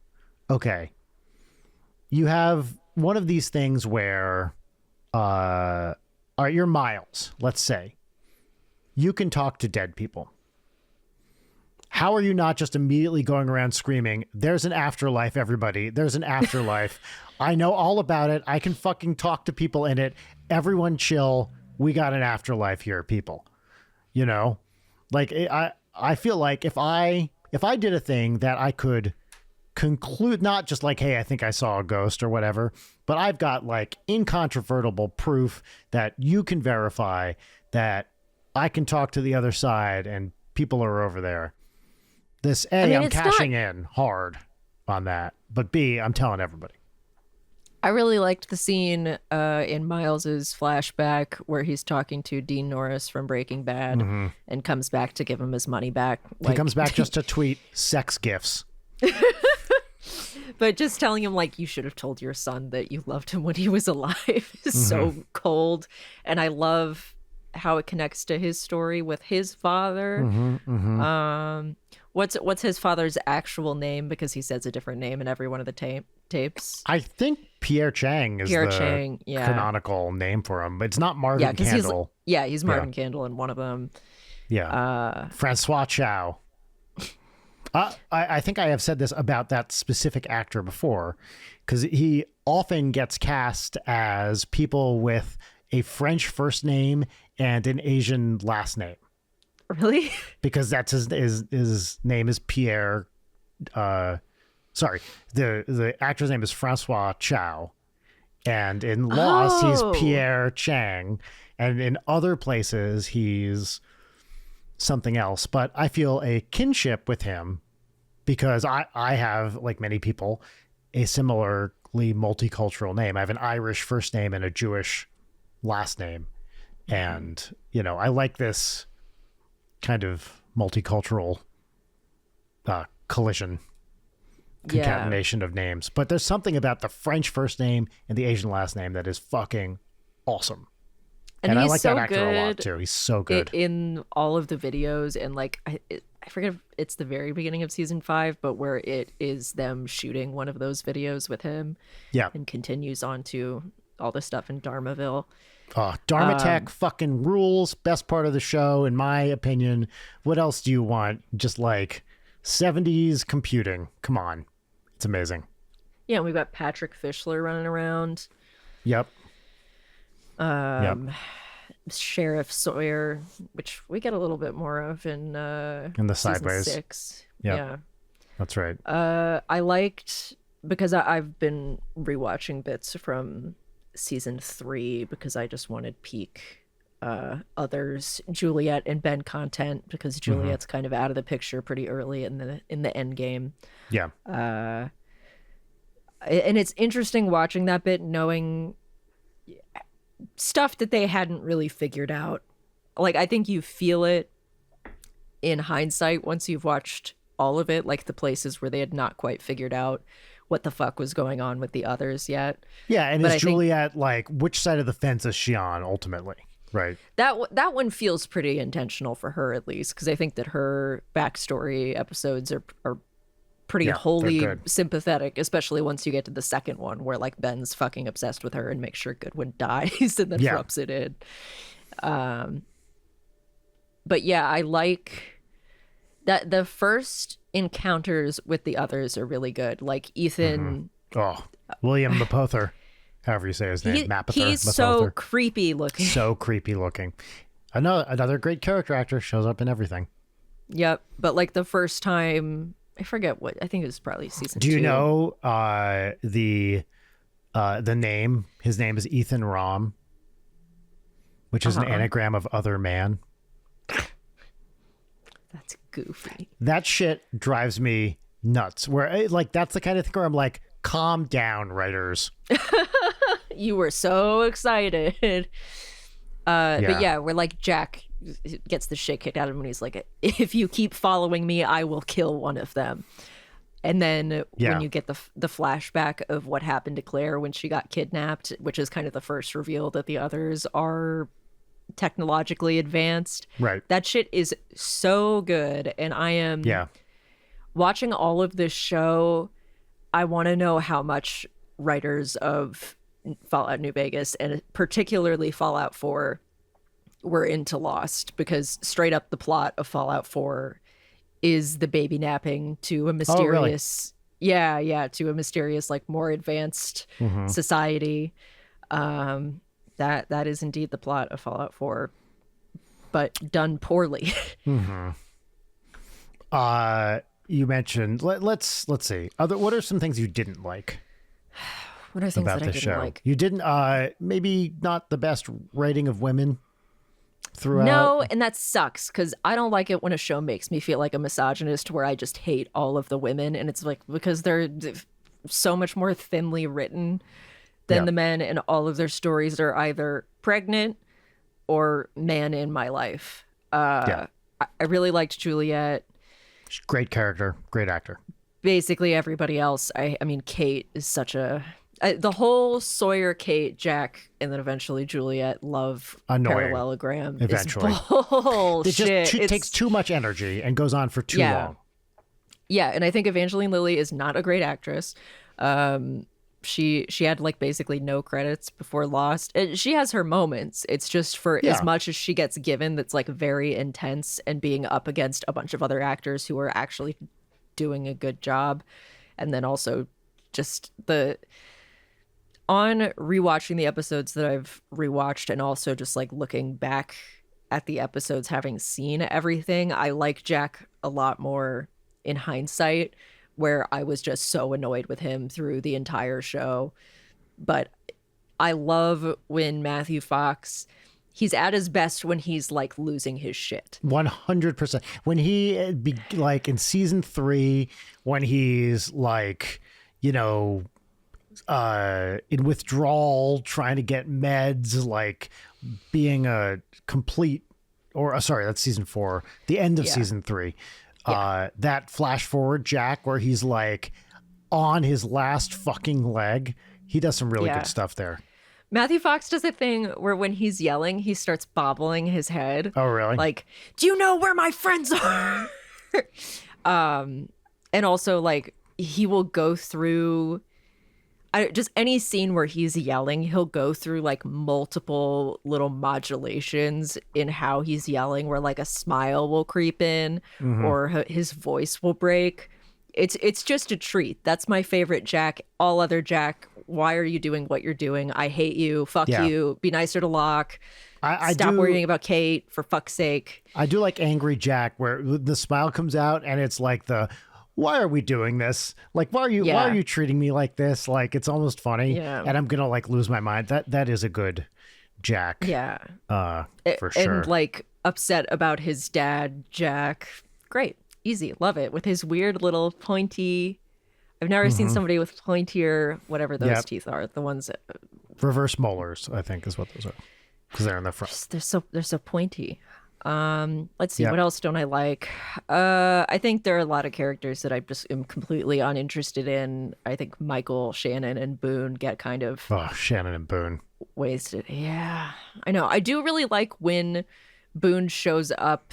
okay, you have one of these things where, you're Miles, let's say. You can talk to dead people. How are you not just immediately going around screaming, there's an afterlife, everybody. There's an afterlife. I know all about it. I can fucking talk to people in it. Everyone chill. We got an afterlife here, people. You know? Like, I feel like if I did a thing that I could conclude, not just like, hey, I think I saw a ghost or whatever, but I've got like incontrovertible proof that you can verify that I can talk to the other side and people are over there. This, A, I'm cashing in hard on that, but B, I'm telling everybody. I really liked the scene in Miles's flashback where he's talking to Dean Norris from Breaking Bad and comes back to give him his money back. He comes back just to tweet sex gifs. But just telling him, like, you should have told your son that you loved him when he was alive is so cold. And I love how it connects to his story with his father. What's his father's actual name? Because he says a different name in every one of the tapes. I think Pierre Chang is the canonical name for him. It's not Martin Candle. He's Martin Candle in one of them. Yeah. Francois Chow. I think I have said this about that specific actor before, because he often gets cast as people with a French first name and an Asian last name. Really? Because that's his name is Pierre. Sorry, the actor's name is Francois Chow, and in Lost he's Pierre Chang, and in other places he's something else. But I feel a kinship with him because I have, like many people, a similarly multicultural name. I have an Irish first name and a Jewish last name, and I like this kind of multicultural concatenation of names. But there's something about the French first name and the Asian last name that is fucking awesome. And I like that actor a lot too. He's so good in all of the videos. And like, I forget if it's the very beginning of season 5, but where it is them shooting one of those videos with him. Yeah. And continues on to all the stuff in Dharmaville. Dharma Tech fucking rules. Best part of the show, in my opinion. What else do you want? Just like 70s computing. Come on. It's amazing. Yeah, and we've got Patrick Fischler running around. Yep. Sheriff Sawyer, which we get a little bit more of in the Sideways 6. Yep. Yeah. That's right. I liked, because I've been rewatching bits from season 3 because I just wanted peak others, Juliet and Ben content, because Juliet's kind of out of the picture pretty early in the end game. Yeah. And it's interesting watching that bit, knowing stuff that they hadn't really figured out. Like, I think you feel it in hindsight once you've watched all of it, like the places where they had not quite figured out what the fuck was going on with the others yet. Yeah, and is Juliet, like, which side of the fence is she on ultimately? Right. That one feels pretty intentional for her, at least, because I think that her backstory episodes are pretty wholly sympathetic, especially once you get to the second one where, like, Ben's fucking obsessed with her and makes sure Goodwin dies and then rubs it in. But yeah, I like that the first encounters with the others are really good. Like Ethan. William Mapother, however you say his name. He's so creepy looking. So creepy looking. Another great character actor, shows up in everything. Yep. But like the first time, I forget what, I think it was probably season 2. Do you know the name? His name is Ethan Rom, which is an anagram of other man. That's goofy. That shit drives me nuts. Where, like, that's the kind of thing where I'm like, calm down, writers. You were so excited. But yeah, we're like, Jack gets the shit kicked out of him and he's like, if you keep following me, I will kill one of them. And then when you get the flashback of what happened to Claire when she got kidnapped, which is kind of the first reveal that the others are technologically advanced. Right. That shit is so good. And I am watching all of this show. I want to know how much writers of Fallout New Vegas, and particularly Fallout 4, were into Lost, because straight up the plot of Fallout 4 is the baby napping to a mysterious to a mysterious, like, more advanced society. That is indeed the plot of Fallout 4, but done poorly. You mentioned, let's see. What are some things you didn't like? What are things about that I the didn't show? like? You didn't, maybe not the best writing of women. throughout? No, and that sucks because I don't like it when a show makes me feel like a misogynist where I just hate all of the women. And it's like because they're so much more thinly written than Yeah. the men, and all of their stories are either pregnant or man in my life. Yeah. I really liked Juliet. Great character, great actor. Basically, everybody else. I mean, Kate is such a. The whole Sawyer, Kate, Jack, and then eventually Juliet love Annoying. parallelogram Eventually. is bullshit. It takes too much energy and goes on for too long. Yeah, and I think Evangeline Lilly is not a great actress. She had like basically no credits before Lost. She has her moments. It's just for as much as she gets given that's like very intense and being up against a bunch of other actors who are actually doing a good job. And then also just on rewatching the episodes that I've rewatched and also just like looking back at the episodes having seen everything, I like Jack a lot more in hindsight, where I was just so annoyed with him through the entire show. But I love when Matthew Fox, he's at his best when he's like losing his shit. 100%. When he like in season 3, when he's like, you know, in withdrawal, trying to get meds, like being a complete, or sorry, that's season 4, the end of season 3. That flash forward Jack where he's like on his last fucking leg. He does some really good stuff there. Matthew Fox does a thing where when he's yelling, he starts bobbling his head. Oh, really? Like, do you know where my friends are? And also like he will go through just any scene where he's yelling, he'll go through like multiple little modulations in how he's yelling, where like a smile will creep in or his voice will break. It's just a treat. That's my favorite Jack. All other Jack, why are you doing what you're doing? I hate you. Fuck you. Be nicer to Locke. Stop worrying about Kate, for fuck's sake. I do like Angry Jack, where the smile comes out and it's like why are we doing this? Like, why are you treating me like this? Like, it's almost funny. Yeah. And I'm gonna like lose my mind. That is a good Jack. Yeah. For sure. And like upset about his dad, Jack. Great. Easy. Love it. With his weird little pointy. I've never seen somebody with pointier, whatever those teeth are. The ones that, reverse molars, I think, is what those are. Because they're in the front. They're so pointy. Let's see, what else don't I like? I think there are a lot of characters that I just am completely uninterested in. I think Michael, Shannon, and Boone get kind of Shannon and Boone wasted. Yeah, I know. I do really like when Boone shows up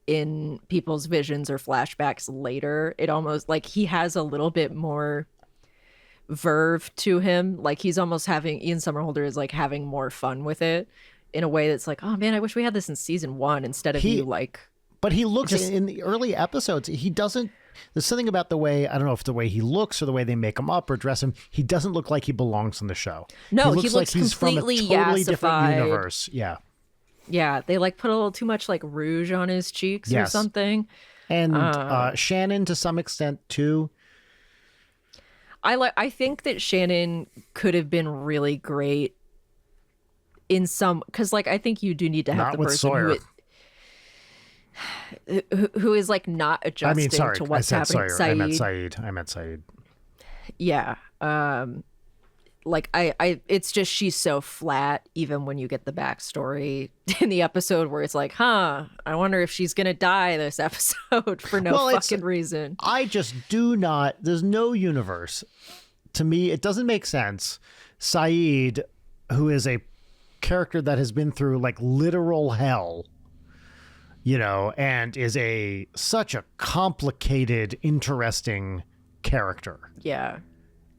in people's visions or flashbacks later. It almost like he has a little bit more verve to him. Like he's almost having, Ian Somerhalder is like having more fun with it in a way that's like, oh man, I wish we had this in season 1 instead of you like. But he looks in the early episodes, he doesn't. There's something about the way, I don't know if the way he looks or the way they make him up or dress him, he doesn't look like he belongs in the show. No, he looks like he's from a totally different universe. Yeah, they like put a little too much like rouge on his cheeks or something. And Shannon to some extent too. I think that Shannon could have been really great in some, because like I think you do need to have the person who is like not adjusting to what's happening. I meant Saeed. Yeah. Like it's just she's so flat even when you get the backstory in the episode where it's like, I wonder if she's gonna die this episode for no fucking reason. I just do not, there's no universe. To me, it doesn't make sense. Saeed, who is a character that has been through like literal hell, you know, and is such a complicated, interesting character. Yeah.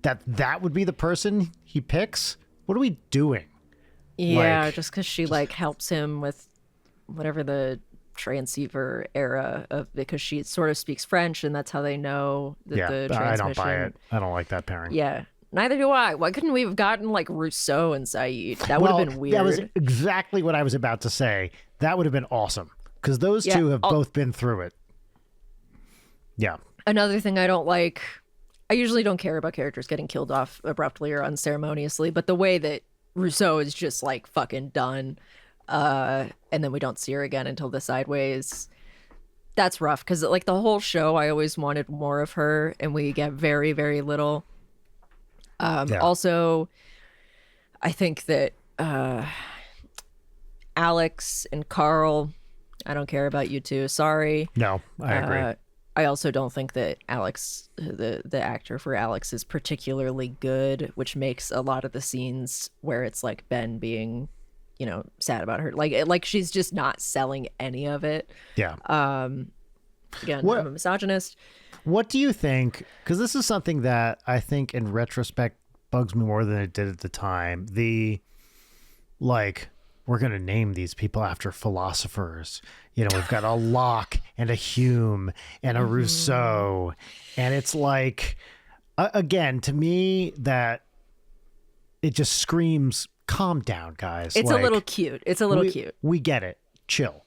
That would be the person he picks? What are we doing? Yeah, just because she like helps him with whatever the transceiver era of, because she sort of speaks French and that's how they know that the transmission. I don't buy it. I don't like that pairing. Yeah. Neither do I. Why couldn't we have gotten like Rousseau and Saeed? That would have been weird. That was exactly what I was about to say. That would have been awesome because those two have both been through it. Yeah. Another thing I don't like, I usually don't care about characters getting killed off abruptly or unceremoniously, but the way that Rousseau is just like fucking done. and then we don't see her again until the Sideways. That's rough because like the whole show, I always wanted more of her, and we get very, very little. Yeah. Also, I think that Alex and Carl, I don't care about you two. Sorry. No, I agree. I also don't think that Alex, the actor for Alex, is particularly good, which makes a lot of the scenes where it's like Ben being, sad about her, like she's just not selling any of it. Yeah. Again, I'm a misogynist. What do you think? Because this is something that I think in retrospect bugs me more than it did at the time. We're going to name these people after philosophers. We've got a Locke and a Hume and a Rousseau. And it's like, again, to me, that it just screams, calm down, guys. It's a little cute. It's a little cute. We get it. Chill.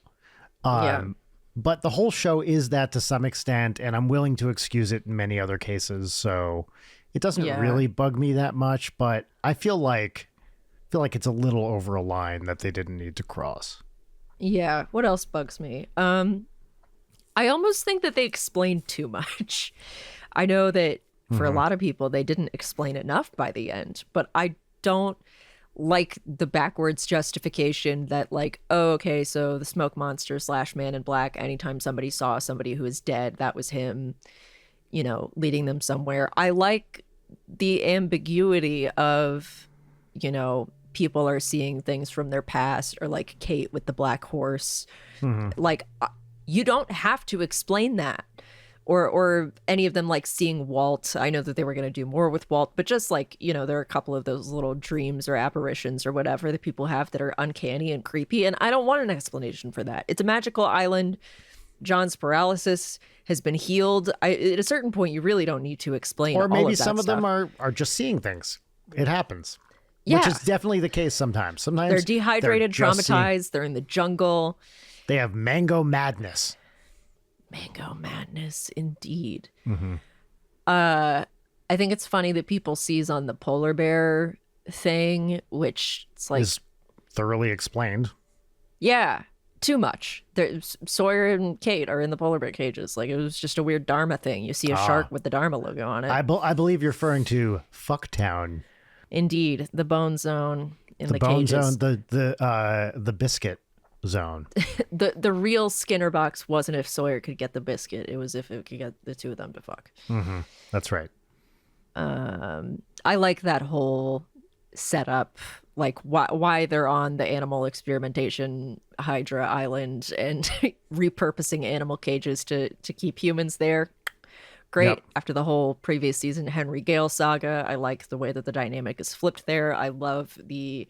But the whole show is that to some extent, and I'm willing to excuse it in many other cases. So it doesn't really bug me that much, but I feel like it's a little over a line that they didn't need to cross. Yeah. What else bugs me? I almost think that they explained too much. I know that for a lot of people, they didn't explain enough by the end, but I don't like the backwards justification that like, oh, okay, so the smoke monster / man in black, anytime somebody saw somebody who is dead, that was him, leading them somewhere. I like the ambiguity of, people are seeing things from their past, or like Kate with the black horse. Like, you don't have to explain that. Or any of them like seeing Walt. I know that they were going to do more with Walt, but just like, there are a couple of those little dreams or apparitions or whatever that people have that are uncanny and creepy. And I don't want an explanation for that. It's a magical island. John's paralysis has been healed. At a certain point, you really don't need to explain. Or maybe all of that some of stuff. them are just seeing things. It happens. Yeah. Which is definitely the case sometimes. Sometimes they're dehydrated, they're traumatized. They're in the jungle. They have mango madness. Mango madness, indeed. I think it's funny that people seize on the polar bear thing, which it's like is thoroughly explained. Yeah, too much. Sawyer and Kate are in the polar bear cages. Like, it was just a weird Dharma thing. You see a shark with the Dharma logo on it. I believe you're referring to Fucktown. Indeed, the bone zone in the bone cages. zone, the biscuit zone. The real Skinner box wasn't if Sawyer could get the biscuit. It was if it could get the two of them to fuck. That's right. I like that whole setup, like why they're on the animal experimentation Hydra Island and repurposing animal cages to keep humans there. Great. Yep. After the whole previous season Henry Gale saga, I like the way that the dynamic is flipped there. I love the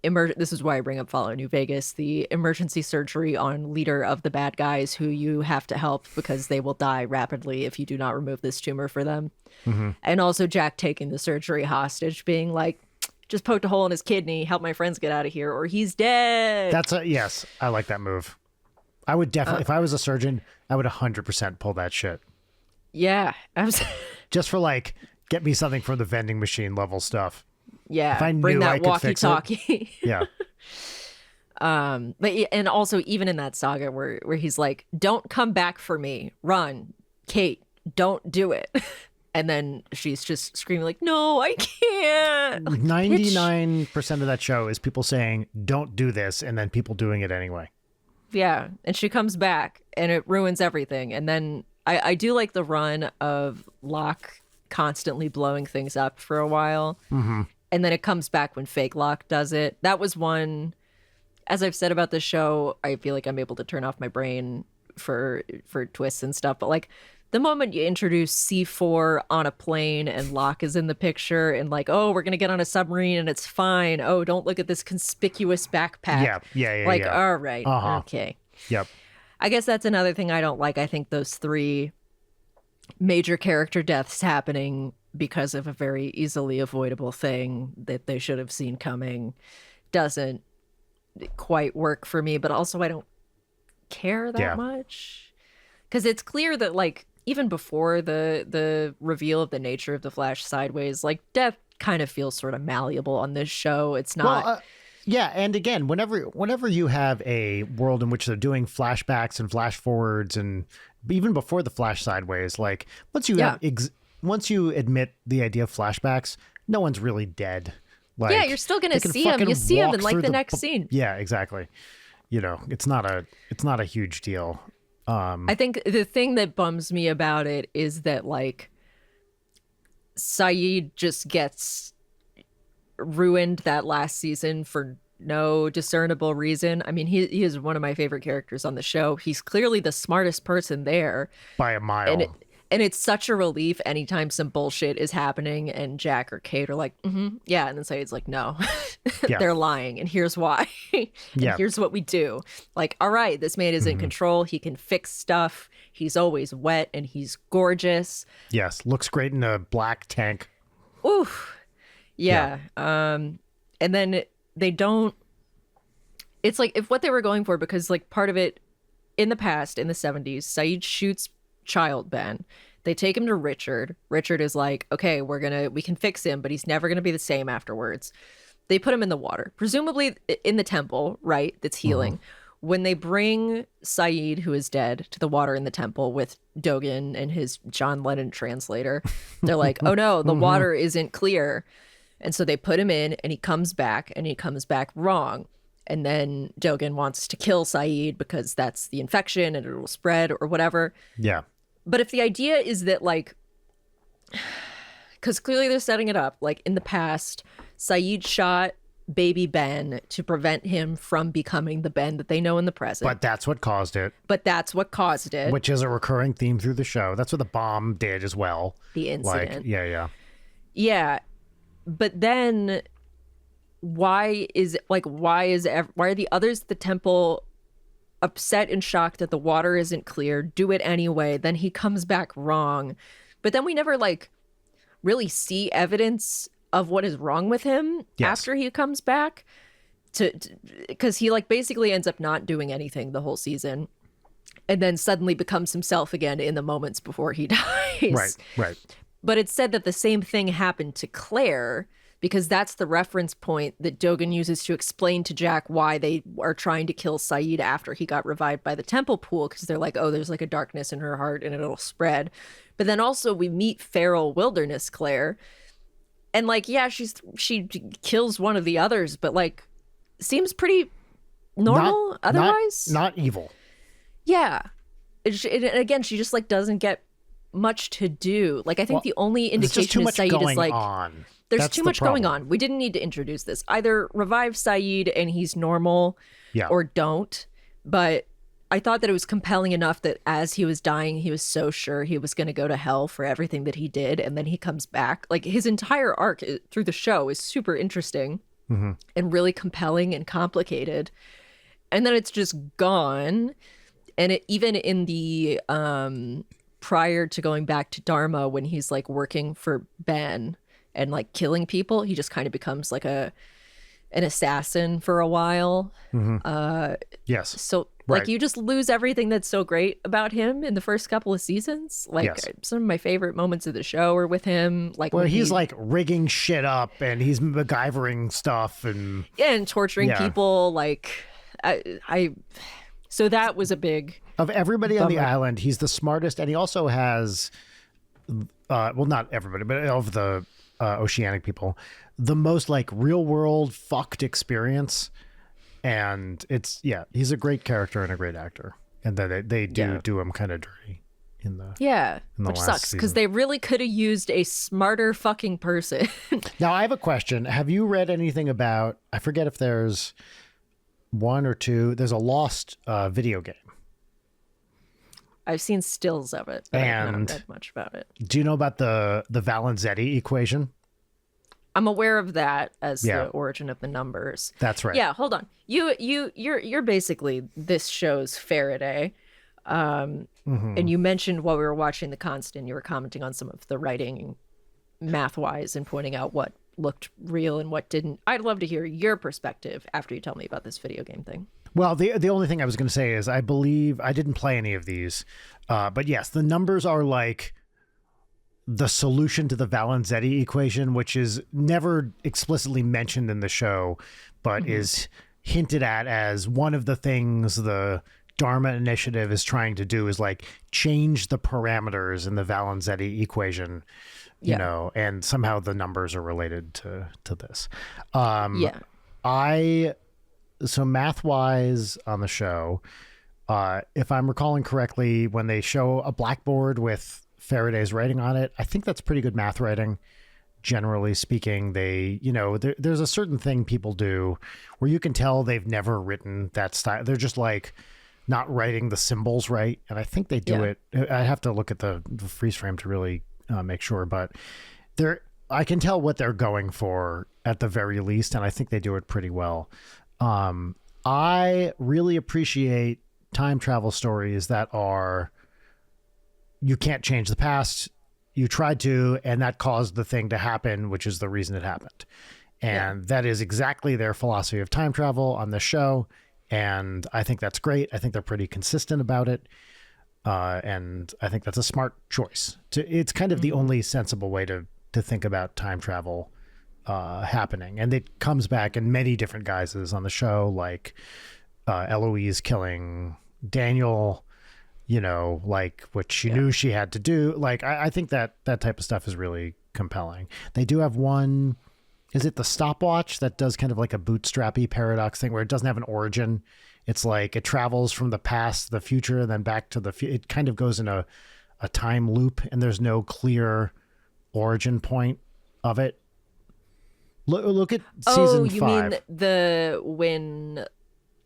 this is why I bring up Follow New Vegas, the emergency surgery on leader of the bad guys who you have to help because they will die rapidly if you do not remove this tumor for them. And also Jack taking the surgery hostage, being like, just poked a hole in his kidney, help my friends get out of here or he's dead. Yes, I like that move. I would definitely, if I was a surgeon, I would 100% pull that shit. Yeah. Just for like, get me something from the vending machine level stuff. Yeah, if I knew bring that I could fix walkie-talkie. Yeah. But and also even in that saga where he's like, "Don't come back for me, run, Kate, don't do it," and then she's just screaming like, "No, I can't." Like, 99% of that show is people saying, "Don't do this," and then people doing it anyway. Yeah, and she comes back and it ruins everything. And then I do like the run of Locke constantly blowing things up for a while. And then it comes back when fake Locke does it. That was one, as I've said about the show, I feel like I'm able to turn off my brain for twists and stuff. But like the moment you introduce C4 on a plane and Locke is in the picture and like, oh, we're going to get on a submarine and it's fine. Oh, don't look at this conspicuous backpack. Yeah. Like, all right. Okay. Yep. I guess that's another thing I don't like. I think those 3 major character deaths happening because of a very easily avoidable thing that they should have seen coming doesn't quite work for me, but also I don't care that much because it's clear that like even before the reveal of the nature of the Flash Sideways, like death kind of feels sort of malleable on this show. It's not Yeah, and again, whenever you have a world in which they're doing flashbacks and flash forwards, and even before the flash sideways, like once you Yeah. once you admit the idea of flashbacks, no one's really dead. Like, Yeah, you're still gonna they can see him. fucking You see him walk in like through the next scene. Yeah, exactly. You know, it's not a huge deal. I think the thing that bums me about it is that like Saeed just gets ruined that last season for no discernible reason. I mean, he is one of my favorite characters on the show. He's clearly the smartest person there, By a mile. and it's such a relief anytime some bullshit is happening and Jack or Kate are like, yeah, and then Saeed's like, no, Yeah. they're lying, and here's why. And Yeah. here's what we do. Like, all right, this man is in control. He can fix stuff. He's always wet and he's gorgeous. Yes, looks great in a black tank. Oof. Yeah. And then they don't. It's like if what they were going for, because like part of it in the past, in the 70s, Saeed shoots child Ben. They take him to Richard. Richard is like, okay, we can fix him, but he's never gonna be the same afterwards. They put him in the water, presumably in the temple, right? That's healing. When they bring Saeed, who is dead, to the water in the temple with Dogen and his John Lennon translator, they're like, oh no, the water isn't clear. And so they put him in and he comes back wrong. And then Dogen wants to kill Saeed because that's the infection and it will spread or whatever. Yeah. But if the idea is that like, because clearly they're setting it up, like in the past, Saeed shot baby Ben to prevent him from becoming the Ben that they know in the present. But that's what caused it. Which is a recurring theme through the show. That's what the bomb did as well. The incident. Like, yeah. Yeah. But then why are the others at the temple upset and shocked that the water isn't clear, do it anyway, then he comes back wrong. But then we never like really see evidence of what is wrong with him after he comes back, because he like basically ends up not doing anything the whole season and then suddenly becomes himself again in the moments before he dies. Right. But it's said that the same thing happened to Claire, because that's the reference point that Dogen uses to explain to Jack why they are trying to kill Saeed after he got revived by the temple pool, because they're like, oh, there's like a darkness in her heart and it'll spread. But then also we meet feral wilderness Claire, and like, yeah, she kills one of the others, but like seems pretty normal otherwise. Not evil. Yeah. Again, she just like doesn't get much to do. Like I think the only indication is Saeed is like on. There's That's too the much going problem. on. We didn't need to introduce this. Either revive Saeed and he's normal, or don't. But I thought that it was compelling enough that as he was dying, he was so sure he was going to go to hell for everything that he did. And then he comes back. Like his entire arc through the show is super interesting and really compelling and complicated. And then it's just gone. And even in the prior to going back to Dharma, when he's like working for Ben and like killing people, he just kind of becomes like an assassin for a while. Yes. So like you just lose everything that's so great about him in the first couple of seasons. Like some of my favorite moments of the show are with him. Like where he's like rigging shit up and he's MacGyvering stuff and torturing people. Like I so that was a big of everybody on the island. He's the smartest, and he also has well, not everybody, but of the oceanic people, the most like real world fucked experience. And it's he's a great character and a great actor, and that they do him kind of dirty in the which sucks because they really could have used a smarter fucking person. Now I have a question. Have you read anything about, I forget if there's one or two, there's a Lost video game. I've seen stills of it, but I've not read much about it. Do you know about the Valenzetti equation? I'm aware of that as the origin of the numbers. That's right. Yeah, hold on. You're basically this show's Faraday. And you mentioned while we were watching The Constant, you were commenting on some of the writing math-wise and pointing out what looked real and what didn't. I'd love to hear your perspective after you tell me about this video game thing. Well, the only thing I was going to say is I believe I didn't play any of these, but yes, the numbers are like the solution to the Valenzetti equation, which is never explicitly mentioned in the show, but is hinted at as one of the things the Dharma Initiative is trying to do, is like change the parameters in the Valenzetti equation, you know, and somehow the numbers are related to this. So math wise on the show, if I'm recalling correctly, when they show a blackboard with Faraday's writing on it, I think that's pretty good math writing. Generally speaking, they, you know, there's a certain thing people do where you can tell they've never written that style. They're just like not writing the symbols right. And I think they do it. I have to look at the freeze frame to really make sure, but I can tell what they're going for at the very least. And I think they do it pretty well. I really appreciate time travel stories that are, you can't change the past. You tried to, and that caused the thing to happen, which is the reason it happened. And that is exactly their philosophy of time travel on the show. And I think that's great. I think they're pretty consistent about it. And I think that's a smart choice. It's kind of the only sensible way to think about time travel happening. And it comes back in many different guises on the show, like Eloise killing Daniel, you know, like what she knew she had to do. Like, I think that type of stuff is really compelling. They do have one, is it the stopwatch that does kind of like a bootstrappy paradox thing where it doesn't have an origin? It's like it travels from the past to the future and then back to the it kind of goes in a time loop, and there's no clear origin point of it. Look at season 5. You mean when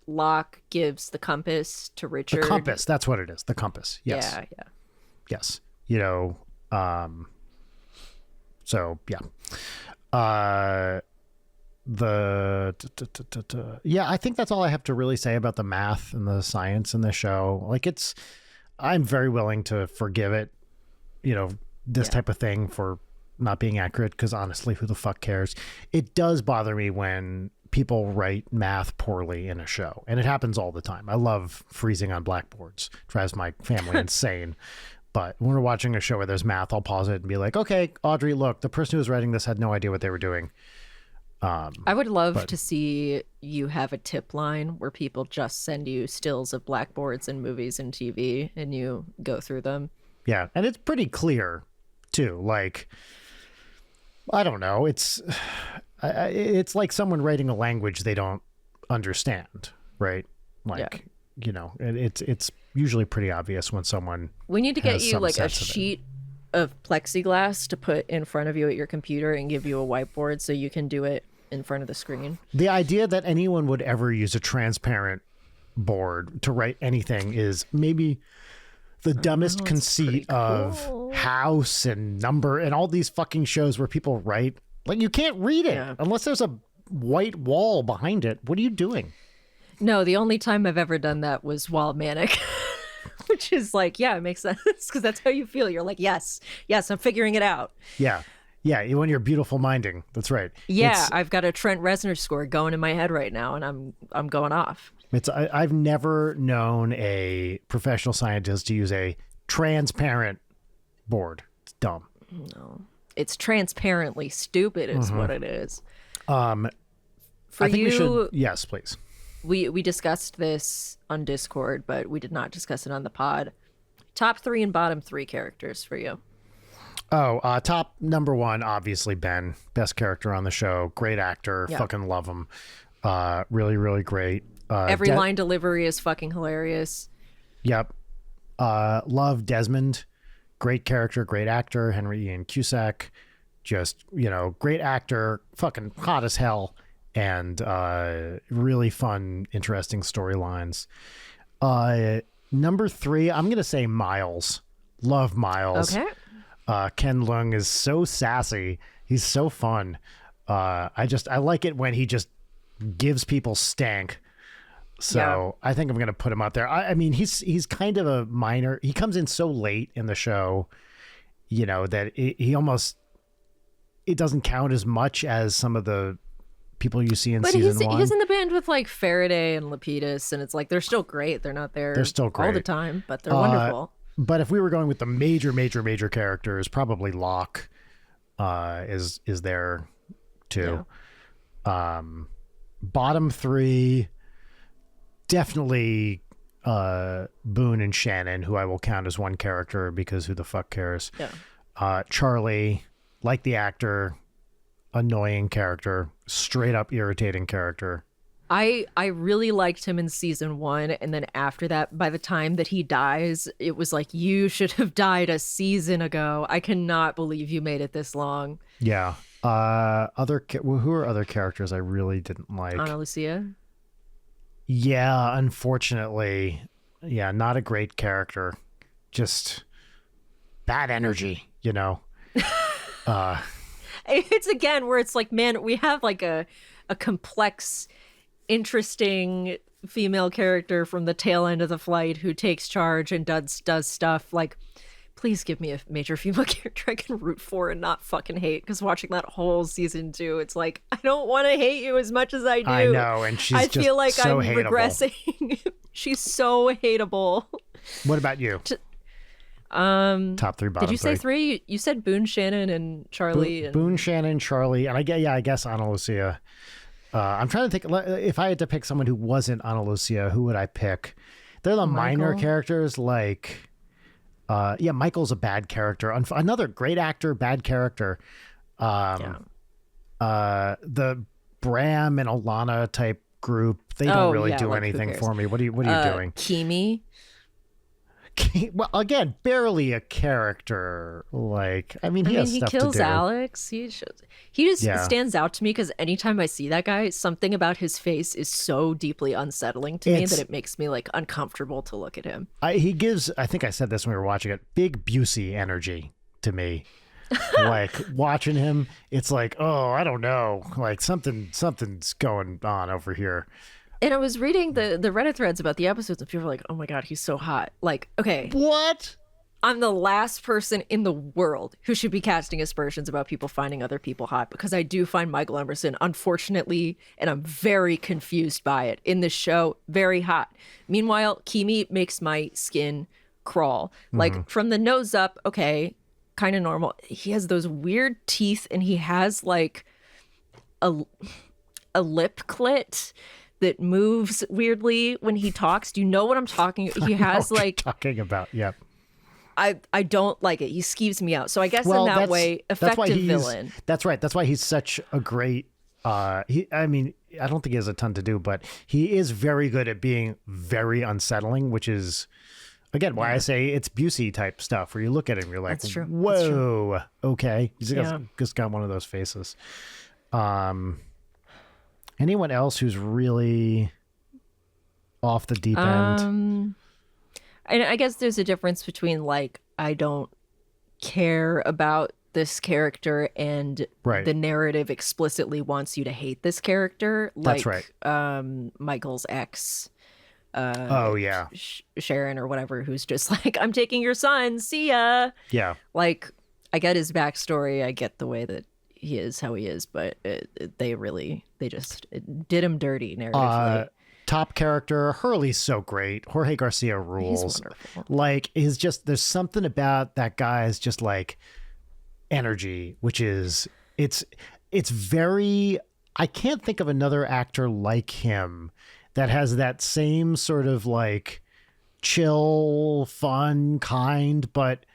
Locke gives the compass to Richard? The compass, that's what it is. The compass. Yes. Yeah. Yes. You know, so yeah. I think that's all I have to really say about the math and the science in the show. Like, I'm very willing to forgive it, you know, this type of thing for not being accurate, because honestly, who the fuck cares? It does bother me when people write math poorly in a show, and it happens all the time. I love freezing on blackboards. It drives my family insane. But when we're watching a show where there's math, I'll pause it and be like, okay, Audrey, look, the person who was writing this had no idea what they were doing. I would love to see you have a tip line where people just send you stills of blackboards and movies and TV, and you go through them. Yeah, and it's pretty clear, too. Like, I don't know. It's like someone writing a language they don't understand, right? Like, you know, it's usually pretty obvious when someone. We need to get you like a sheet of plexiglass to put in front of you at your computer and give you a whiteboard so you can do it in front of the screen. The idea that anyone would ever use a transparent board to write anything is maybe the dumbest conceit of House and Number and all these fucking shows where people write. Like, you can't read it unless there's a white wall behind it. What are you doing? No, the only time I've ever done that was while manic. Which is like, yeah, it makes sense, because that's how you feel. You're like, yes, I'm figuring it out. Yeah, when you're beautiful minding. That's right. Yeah, I've got a Trent Reznor score going in my head right now, and I'm going off. I've never known a professional scientist to use a transparent board. It's dumb. No, it's transparently stupid is what it is. I think we should. Yes, please. We discussed this on Discord, but we did not discuss it on the pod. Top 3 and bottom 3 characters for you. Top number 1, obviously Ben. Best character on the show. Great actor. Yeah. Fucking love him. Really, really great. Every line delivery is fucking hilarious. Yep. Love Desmond. Great character, great actor. Henry Ian Cusack. Just, you know, great actor. Fucking hot as hell. And really fun, interesting storylines. Number 3, I'm going to say Miles. Love Miles. Okay. Ken Leung is so sassy. He's so fun. I like it when he just gives people stank. So I think I'm going to put him out there. I mean, he's kind of a minor. He comes in so late in the show, you know, that it doesn't count as much as some of the people you see in season 1. He's in the band with like Faraday and Lapidus, and it's like they're still great. They're not there. They're still great all the time, but they're wonderful. But if we were going with the major characters, probably Locke is there too. Yeah. Bottom three, definitely Boone and Shannon, who I will count as one character because who the fuck cares? Yeah. Charlie, like the actor, annoying character, straight up irritating character. I really liked him in season 1, and then after that, by the time that he dies, it was like, you should have died a season ago. I cannot believe you made it this long. Yeah. Who are other characters I really didn't like? Ana Lucia. Yeah, unfortunately, yeah, not a great character. Just bad energy, you know. It's again where it's like, man, we have like a complex, interesting female character from the tail end of the flight who takes charge and does stuff. Like, please give me a major female character I can root for and not fucking hate. Because watching that whole season 2, it's like, I don't want to hate you as much as I do. I know, and I feel like so I'm hateable. regressing. She's so hateable. What about you? Top three, bottom Did you say three? 3? You said Boone, Shannon, and Charlie. Boone, Shannon, Charlie, and I guess Ana Lucia. I'm trying to think. If I had to pick someone who wasn't Ana Lucia, who would I pick? They're the minor Michael? characters. Like, Michael's a bad character. Another great actor, bad character. Yeah. The Bram and Alana type group. They don't really do like, who anything cares? for me. What are you doing? Kimi. Well, again, barely a character. Like, I mean, he has he stuff kills to do. Alex. He just stands out to me because anytime I see that guy, something about his face is so deeply unsettling to me that it makes me like uncomfortable to look at him. He gives, I think I said this when we were watching it, big Busey energy to me. Like watching him, it's like, oh, I don't know, like something's going on over here. And I was reading the Reddit threads about the episodes, and people were like, oh my God, he's so hot. Like, okay. What? I'm the last person in the world who should be casting aspersions about people finding other people hot, because I do find Michael Emerson, unfortunately, and I'm very confused by it, in this show, very hot. Meanwhile, Kimi makes my skin crawl. Like, from the nose up, okay, kind of normal. He has those weird teeth, and he has like a lip clit that moves weirdly when he talks. Do you know what I'm talking? He has like talking about, yeah. I don't like it. He skeeves me out. So I guess in that way, effective villain. That's right. That's why he's such a great. I mean, I don't think he has a ton to do, but he is very good at being very unsettling, which is, again, why I say it's Busey type stuff, where you look at him, you're like, That's true. whoa, That's true. okay. He's just got one of those faces. Anyone else who's really off the deep end? And I guess there's a difference between like, I don't care about this character and Right. the narrative explicitly wants you to hate this character. Like, That's right. Michael's ex, Oh, yeah. Sharon or whatever, who's just like, I'm taking your son. See ya. Yeah. Like, I get his backstory. I get the way that he is how he is, but they just did him dirty narratively. Top character, Hurley's so great. Jorge Garcia rules. He's wonderful. Like, is just, there's something about that guy's just like energy, which is, it's very, I can't think of another actor like him that has that same sort of like chill, fun, kind, but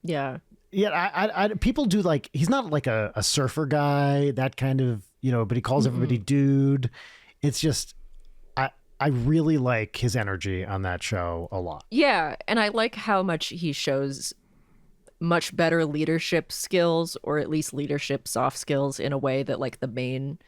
Yeah. I people do like, he's not like a surfer guy, that kind of, but he calls everybody dude. It's just, I really like his energy on that show a lot. Yeah, and I like how much he shows much better leadership skills, or at least leadership soft skills, in a way that like the main,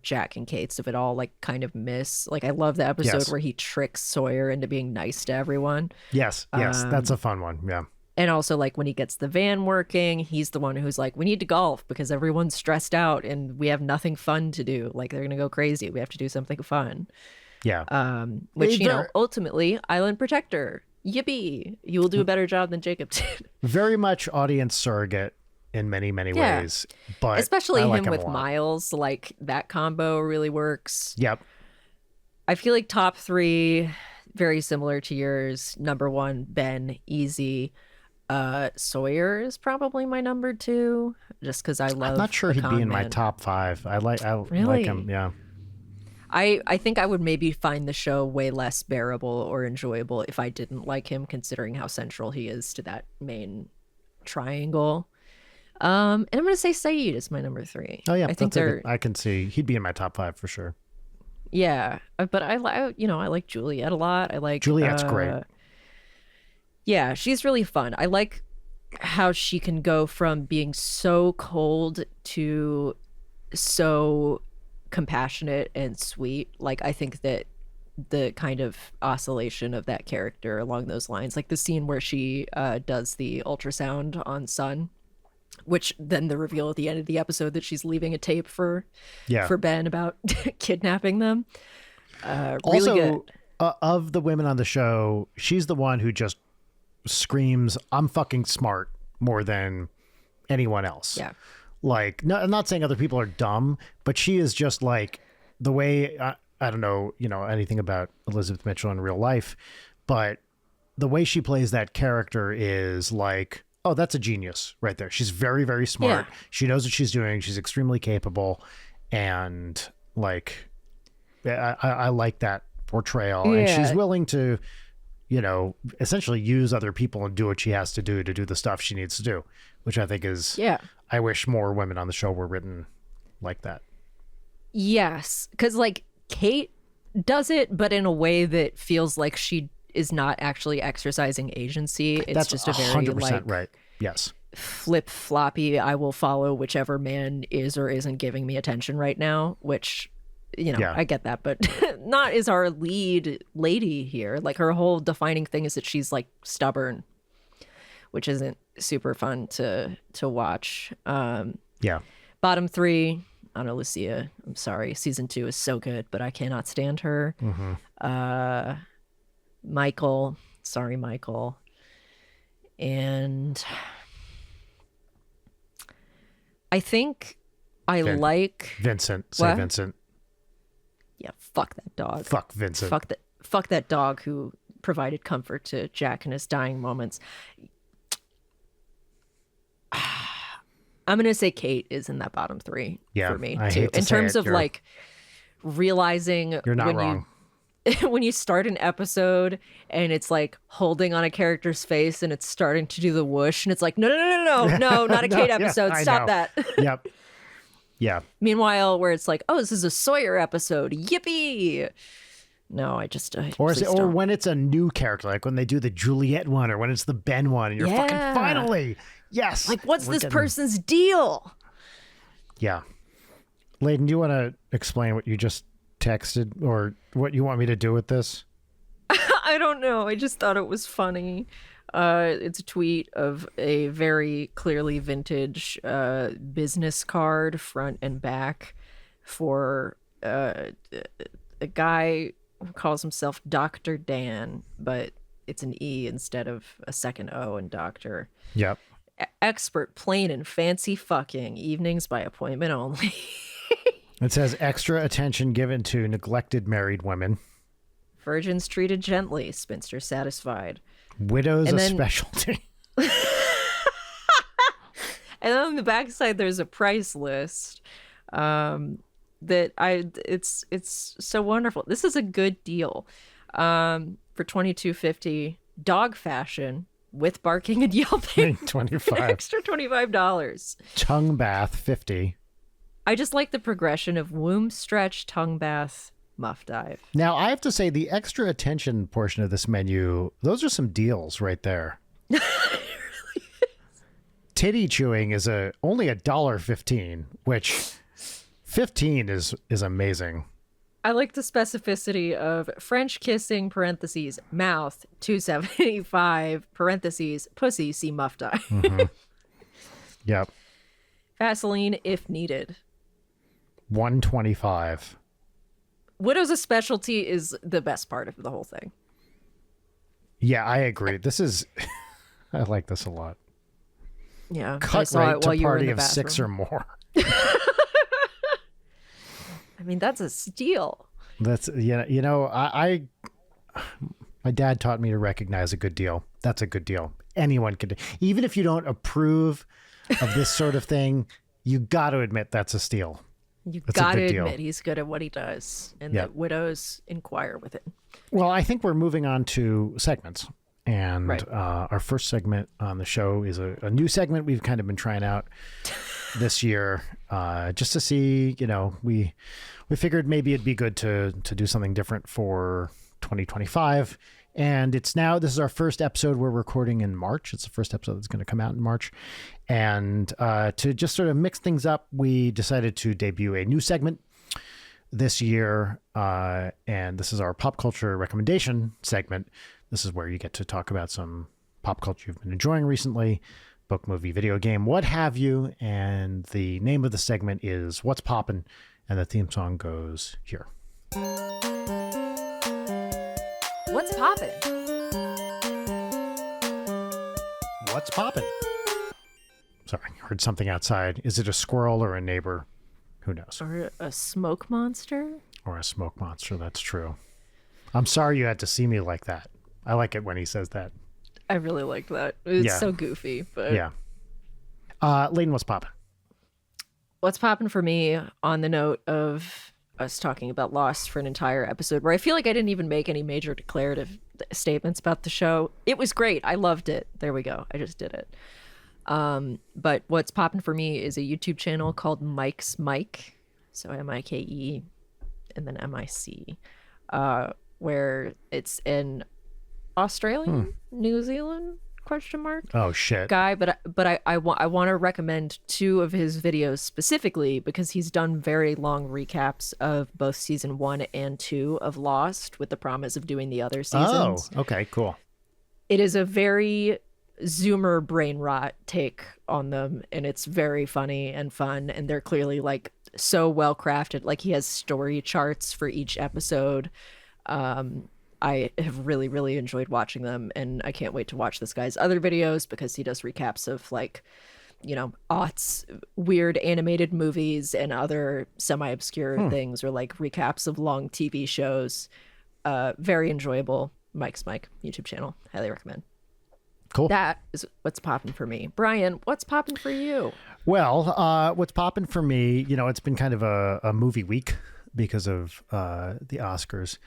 Jack and Kate's of it all like kind of miss. Like, I love the episode Yes. where he tricks Sawyer into being nice to everyone. Yes, that's a fun one. Yeah. And also, like, when he gets the van working, he's the one who's like, we need to golf because everyone's stressed out and we have nothing fun to do. Like, they're going to go crazy. We have to do something fun. Yeah. Which, ultimately, Island Protector. Yippee. You will do a better job than Jacob did. Very much audience surrogate in many, many Yeah. ways. But Especially I like him a with lot. Miles. Like, that combo really works. Yep. I feel like top 3, very similar to yours. Number one, Ben, easy. Sawyer is probably my number two, just because I love. I'm not sure the he'd be con in my man. top 5. I like Really? him. Yeah. I think I would maybe find the show way less bearable or enjoyable if I didn't like him, considering how central he is to that main triangle. And I'm gonna say Saeed is my number three. Oh yeah, I think I can see he'd be in my top 5 for sure. yeah, but I like Juliet a lot. I like Juliet's great. Yeah, she's really fun. I like how she can go from being so cold to so compassionate and sweet. Like, I think that the kind of oscillation of that character along those lines, like the scene where she does the ultrasound on Sun, which then the reveal at the end of the episode that she's leaving a tape for Ben about kidnapping them. Really Also, good. Of the women on the show, she's the one who just screams, "I'm fucking smart," more than anyone else. Yeah. Like, no, I'm not saying other people are dumb, but she is just like the way, I don't know, anything about Elizabeth Mitchell in real life, but the way she plays that character is like, oh, that's a genius right there. She's very, very smart. Yeah. She knows what she's doing. She's extremely capable. And like, I like that portrayal. Yeah. And she's willing to, essentially use other people and do what she has to do the stuff she needs to do, which I think is, I wish more women on the show were written like that. Yes, because like Kate does it, but in a way that feels like she is not actually exercising agency. It's That's just a very 100% like right. Yes. flip floppy. I will follow whichever man is or isn't giving me attention right now, which I get that, but not is our lead lady here. Like, her whole defining thing is that she's like stubborn, which isn't super fun to watch. Bottom three, Ana Lucia. I'm sorry, season 2 is so good, but I cannot stand her. Michael, sorry Michael, and I think I like Vincent. Say what? Vincent. Yeah, fuck that dog. Fuck Vincent. Fuck that dog who provided comfort to Jack in his dying moments. I'm gonna say Kate is in that bottom 3 for me too. In terms of like realizing you're not wrong. When you start an episode and it's like holding on a character's face and it's starting to do the whoosh and it's like, no, not a Kate episode. Stop that. Yep. Yeah. Meanwhile, where it's like, oh, this is a Sawyer episode. Yippee. No, or when it's a new character, like when they do the Juliet one or when it's the Ben one and you're fucking finally. Yes. Like, what's this person's deal? Yeah. Layden, do you want to explain what you just texted or what you want me to do with this? I don't know. I just thought it was funny. It's a tweet of a very clearly vintage business card, front and back, for a guy who calls himself Dr. Dan, but it's an E instead of a second O in doctor. Yep. Expert plain and fancy fucking, evenings by appointment only. It says extra attention given to neglected married women. Virgins treated gently, spinsters satisfied. Widows a specialty. And then on the backside, there's a price list it's so wonderful. This is a good deal. For $22.50, dog fashion with barking and yelping. 25. Extra $25. Tongue bath 50. I just like the progression of womb stretch, tongue bath, muff dive. Now, I have to say the extra attention portion of this menu, those are some deals right there. It really is. Titty chewing is only $1.15, which 15 is amazing. I like the specificity of French kissing, parentheses, mouth, $2.75, parentheses, pussy, see muff dive. Mm-hmm. Yep. Vaseline if needed. $1.25. Widow's a specialty is the best part of the whole thing. Yeah, I agree. I like this a lot. Yeah. Cut rate to party of 6 or more. I mean, that's a steal. That's, I My dad taught me to recognize a good deal. That's a good deal. Anyone could, even if you don't approve of this sort of thing, you got to admit that's a steal. You That's got a to good deal. admit he's good at what he does, and Yep. that widows inquire with it. Well, I think we're moving on to segments. And Right. our first segment on the show is a new segment we've kind of been trying out this year, just to see, we figured maybe it'd be good to do something different for 2025. And this is our first episode we're recording in March. It's the first episode that's going to come out in March. And to just sort of mix things up, we decided to debut a new segment this year. And this is our pop culture recommendation segment. This is where you get to talk about some pop culture you've been enjoying recently, book, movie, video game, what have you. And the name of the segment is What's Poppin'? And the theme song goes here. What's poppin'? What's poppin'? Sorry, heard something outside. Is it a squirrel or a neighbor? Who knows? Or a smoke monster? Or a smoke monster, that's true. I'm sorry you had to see me like that. I like it when he says that. I really liked that. It's Yeah. so goofy, but Yeah. Layden, what's poppin'? what's popping for me on the note of us talking about Lost for an entire episode where I feel like I didn't even make any major declarative statements about the show. It was great. I loved it. There we go. I just did it. But what's popping for me is a YouTube channel called Mike's Mike. So Mike and then MIC, where it's in Australian, New Zealand, question mark. Oh, shit. Guy, but I want to recommend two of his videos specifically because he's done very long recaps of both season 1 and 2 of Lost with the promise of doing the other seasons. Oh, okay, cool. It is a very Zoomer brain rot take on them, and it's very funny and fun, and they're clearly like so well crafted. Like he has story charts for each episode. I have really, really enjoyed watching them, and I can't wait to watch this guy's other videos because he does recaps of like, aughts, weird animated movies and other semi-obscure things, or like recaps of long TV shows. Very enjoyable. Mike's Mike YouTube channel. Highly recommend. Cool. That is what's popping for me. Brian, what's popping for you? Well, what's popping for me, it's been kind of a movie week because of the Oscars.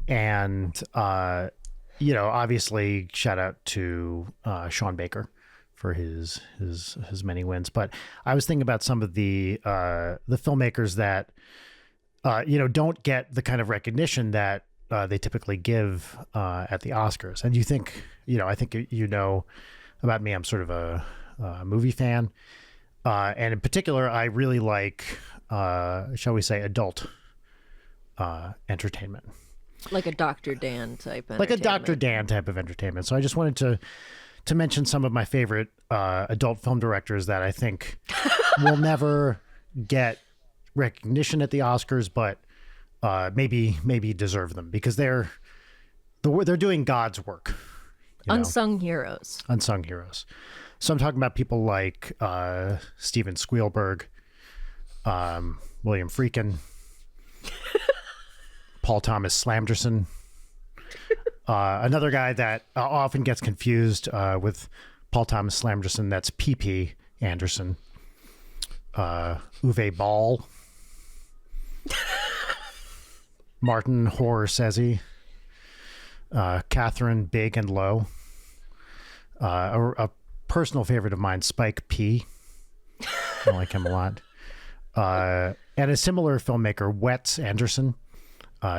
And, obviously shout out to Sean Baker for his many wins. But I was thinking about some of the filmmakers that, don't get the kind of recognition that they typically give at the Oscars. And you think, I think about me, I'm sort of a movie fan. And in particular, I really like, shall we say, adult entertainment. Like a Dr. Dan type Like a Dr. entertainment. Dan type of entertainment. So I just wanted to mention some of my favorite adult film directors that I think will never get recognition at the Oscars, but maybe deserve them because they're doing God's work. Unsung heroes. Unsung heroes. So I'm talking about people like Steven Spielberg, William Friedkin, Paul Thomas Slamderson, another guy that often gets confused with Paul Thomas Slamderson. That's P.P. Anderson, Uwe Ball, Martin Horsessi, Catherine Big and Low, a personal favorite of mine, Spike P. I like him a lot. And a similar filmmaker, Wes Anderson.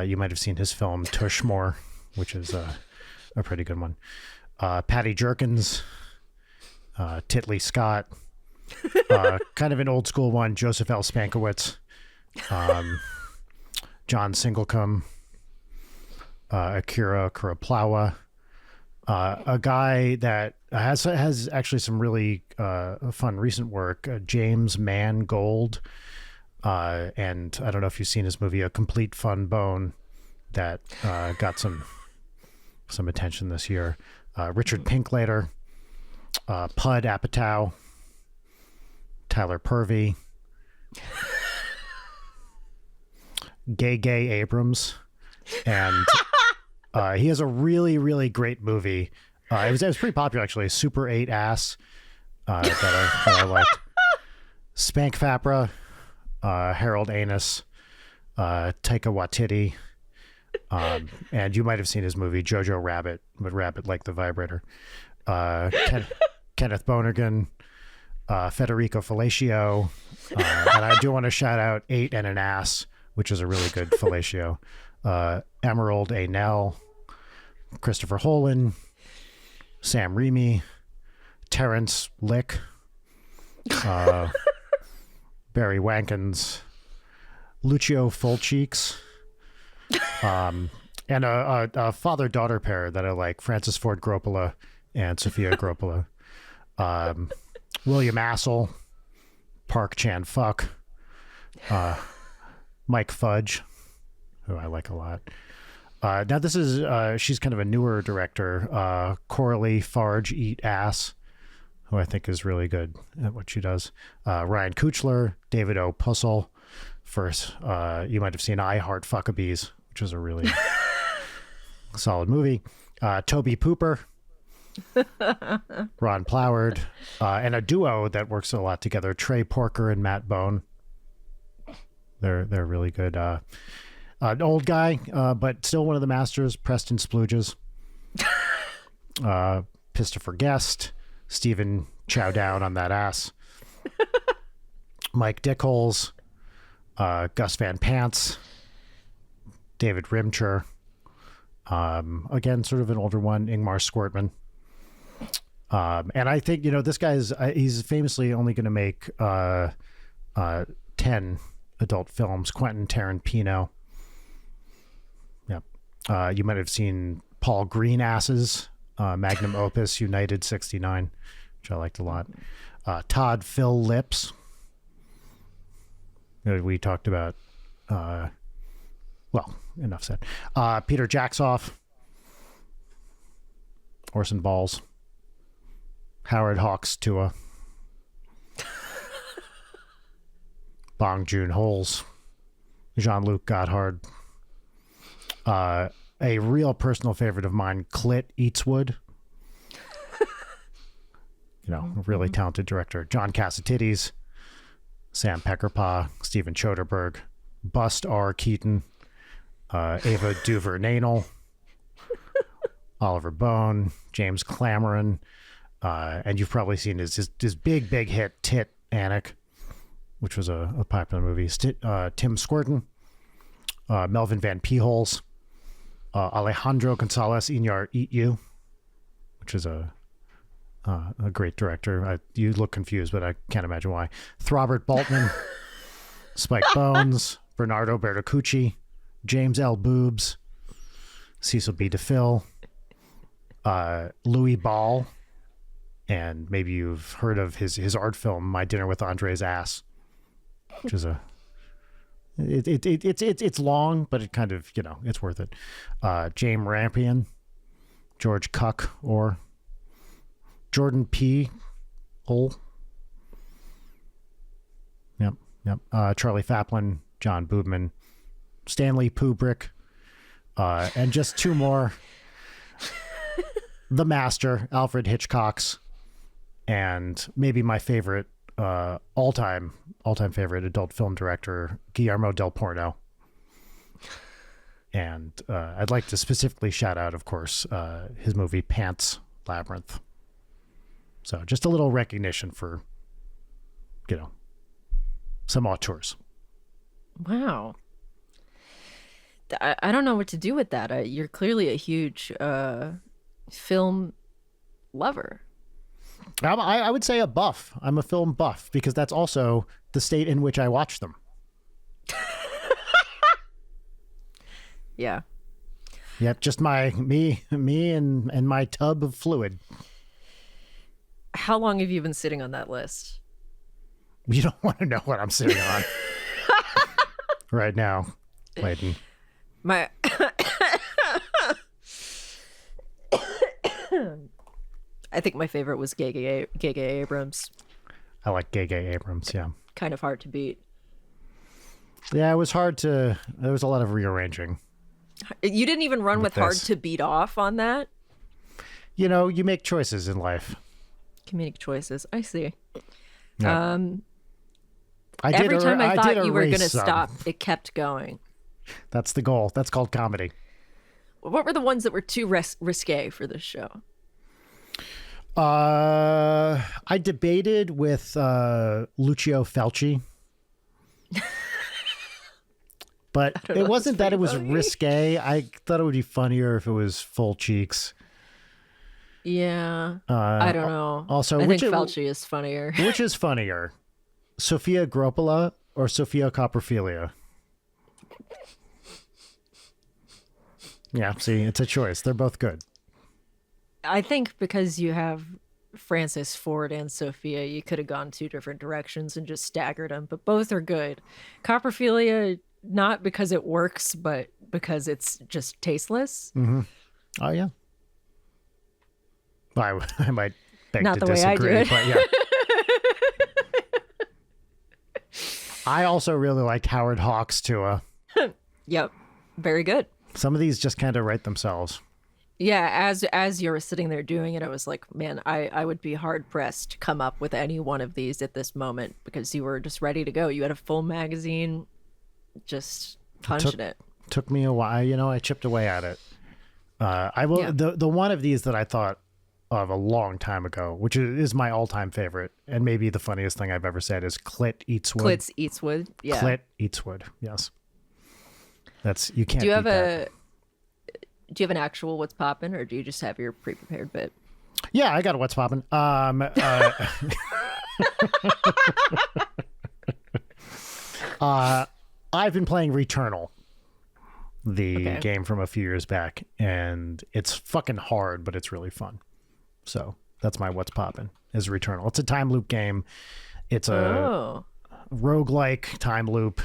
You might have seen his film Tushmore, which is a pretty good one. Patty Jerkins, Titley Scott, kind of an old school one, Joseph L. Spankowitz, John Singleton, Akira Kurosawa, a guy that has actually some really fun recent work, James Mangold. And I don't know if you've seen his movie, A Complete Fun Bone, that got some attention this year. Richard Pinklater, Pud Apatow, Tyler Purvey, Gay Abrams, and He has a really, really great movie. It was pretty popular, actually. Super 8 Ass that I liked. Spank Fapra, Harold Anis, Taika Waititi, and you might have seen his movie Jojo Rabbit, but Rabbit like the vibrator. Kenneth Lonergan, Federico Fellatio, and I do want to shout out 8 and an Ass, which is a really good fellatio. Emerald A. Nell, Christopher Holland, Sam Raimi, Terrence Lick, Barry Wankins, Lucio Fulcheeks, and a father-daughter pair that I like, Francis Ford Coppola and Sofia Coppola. William Assel, Park Chan-fuck, Mike Fudge, who I like a lot. Now this is, she's kind of a newer director, Coralie Farge Eat Ass, who I think is really good at what she does. Ryan Kuchler, David O. Puzzle. First, you might have seen I Heart Fuckabees, which is a really solid movie. Toby Pooper, Ron Ploward, and a duo that works a lot together, Trey Porker and Matt Bone. They're really good. An old guy, but still one of the masters, Preston Splooges. Christopher Guest, Stephen Chow Down on that ass. Mike Dickholes, Gus Van Pants, David Rimcher. Again, sort of an older one, Ingmar Squirtman. And I think, this guy's, he's famously only going to make 10 adult films. Quentin Tarantino. Yep. You might have seen Paul Greenass's magnum opus, United 69, which I liked a lot. Todd Phil Lips. We talked about, well, enough said. Peter Jacksoff, Orson Balls, Howard Hawks Tua, Bong Joon-ho's, Jean-Luc Godard, a real personal favorite of mine, Clit Eatswood. A really talented director. John Cassavetes, Sam Peckinpah, Steven Soderbergh, Bust R. Keaton, Ava DuVernay, Oliver Bone, James Cameron, and you've probably seen his big hit Titanic, which was a popular movie. Tim Squirtin, Melvin Van Peebles, Alejandro Gonzalez Iñárritu, which is a great director. You look confused, but I can't imagine why. Throbert Baltman, Spike Bones, Bernardo Bertolucci, James L. Boobs, Cecil B. DeFille, Louis Ball, and maybe you've heard of his art film My Dinner with Andre's Ass, which is it's long, but it kind of it's worth it. James Rampion, George Cuck, or Jordan P. Hole. Yep. Charlie Chaplin, John Boobman, Stanley Kubrick, and just two more. The Master, Alfred Hitchcock's, and maybe my favorite, all-time favorite adult film director, Guillermo del Toro. And I'd like to specifically shout out, of course, his movie Pants Labyrinth. So just a little recognition for, some auteurs. Wow. I don't know what to do with that. You're clearly a huge film lover. I would say a buff. I'm a film buff because that's also the state in which I watch them. Yeah. Yep, just me and my tub of fluid. How long have you been sitting on that list? You don't want to know what I'm sitting on right now, Clayton. I think my favorite was Gege Abrams. I like Gege Abrams, yeah. Kind of hard to beat. Yeah, it was hard to... There was a lot of rearranging. You didn't even run with hard this. to beat off on that? You know, you make choices in life. Comedic choices. I see. Yeah. Every time I thought you were going to some. stop, it kept going. That's the goal. That's called comedy. What were the ones that were too risque for this show? I debated with Lucio Fulci. But it wasn't that it was risque. I thought it would be funnier if it was full cheeks. Yeah. I don't know. Also, I think Fulci is funnier. Which is funnier? Sofia Gropala or Sofia Copperfilia? Yeah, see, it's a choice. They're both good. I think because you have Francis Ford and Sophia, you could have gone two different directions and just staggered them, but both are good. Copperfilia, not because it works, but because it's just tasteless. Mm-hmm. Oh, yeah. I might beg not to the disagree, way I do it. but yeah. I also really liked Howard Hawks' Tua. Yep. Very good. Some of these just kind of write themselves. Yeah, as you were sitting there doing it, I was like, man, I would be hard pressed to come up with any one of these at this moment because you were just ready to go. You had a full magazine, just punching it. Took me a while, you know. I chipped away at it. I will. Yeah. The one of these that I thought of a long time ago, which is my all-time favorite, and maybe the funniest thing I've ever said, is Clit Eats Wood. Clit eats wood. Yeah. Clit Eats Wood. Yes. That's you can't. Do you have beat that. Do you have an actual what's poppin', or do you just have your pre-prepared bit? Yeah, I got a what's poppin'. I've been playing Returnal, the game from a few years back, and it's fucking hard, but it's really fun. So that's my what's poppin' is Returnal. It's a time loop game. It's a roguelike time loop,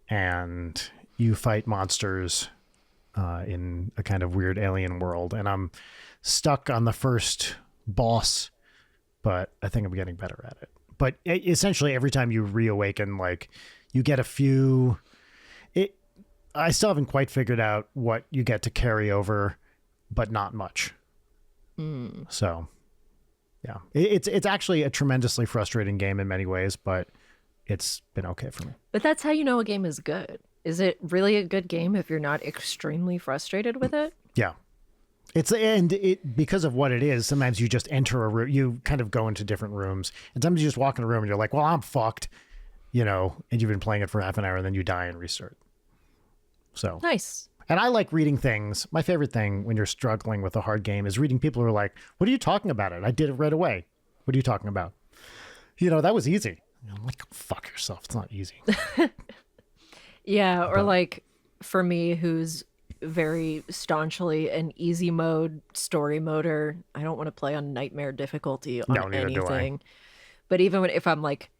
and you fight monsters in a kind of weird alien world. And I'm stuck on the first boss, but I think I'm getting better at it. But essentially, every time you reawaken, like you get a few. I still haven't quite figured out what you get to carry over, but not much. So, yeah, it's actually a tremendously frustrating game in many ways, but it's been okay for me. But that's how you know a game is good. Is it really a good game if you're not extremely frustrated with it? Yeah. Because of what it is, sometimes you just enter a room, you kind of go into different rooms, and sometimes you just walk in a room and you're like, well, I'm fucked, you know, and you've been playing it for half an hour and then you die and restart. So nice. And I like reading things. My favorite thing when you're struggling with a hard game is reading people who are like, what are you talking about it? I did it right away. What are you talking about? You know, that was easy. I'm like, fuck yourself. It's not easy. Yeah. Or like for me, who's very staunchly an easy mode story moder, I don't want to play on nightmare difficulty on anything. But even if I'm like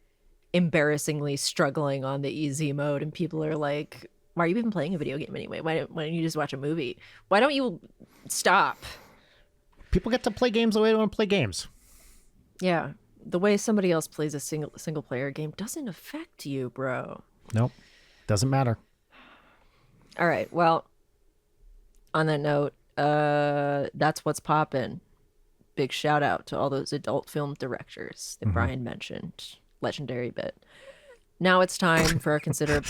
embarrassingly struggling on the easy mode and people are like, why are you even playing a video game anyway? Why don't you just watch a movie? Why don't you stop? People get to play games the way they want to play games. Yeah. The way somebody else plays a single player game doesn't affect you, bro. Nope. Doesn't matter. All right. Well, on that note, that's what's poppin'. Big shout out to all those adult film directors that Brian mentioned. Legendary bit. Now it's time for our consider.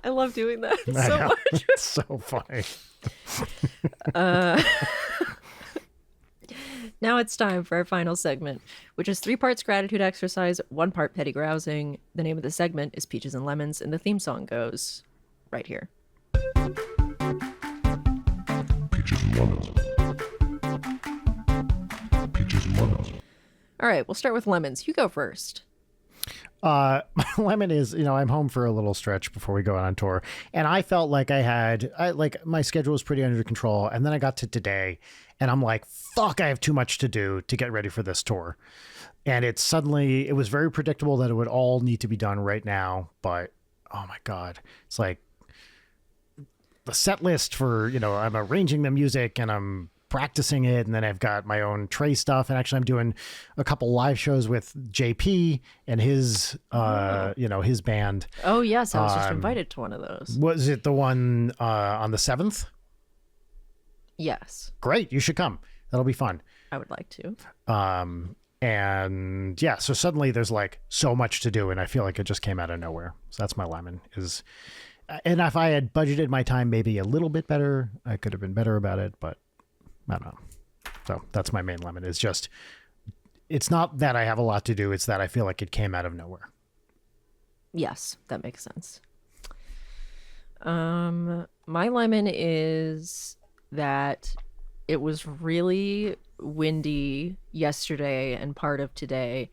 I love doing that so much. It's so funny. Now it's time for our final segment, which is 3 parts gratitude exercise, 1 part petty grousing. The name of the segment is Peaches and Lemons, and the theme song goes right here. Peaches and lemons. Peaches and lemons. All right, we'll start with lemons. You go first. My lemon is, you know, I'm home for a little stretch before we go on tour, and I felt like my schedule was pretty under control, and then I got to today, and I'm like, fuck, I have too much to do to get ready for this tour. And it was very predictable that it would all need to be done right now, but oh my God, it's like the set list for, you know, I'm arranging the music and I'm practicing it, and then I've got my own Trey stuff, and actually I'm doing a couple live shows with JP and his his band. Oh yes, I was just invited to one of those. Was it the one on the 7th? Yes. Great, you should come. That'll be fun. I would like to. And yeah, so suddenly there's like so much to do, and I feel like it just came out of nowhere. So that's my lemon is, and if I had budgeted my time maybe a little bit better, I could have been better about it, but I don't know. So that's my main lemon is just, it's not that I have a lot to do. It's that I feel like it came out of nowhere. Yes, that makes sense. My lemon is that it was really windy yesterday and part of today.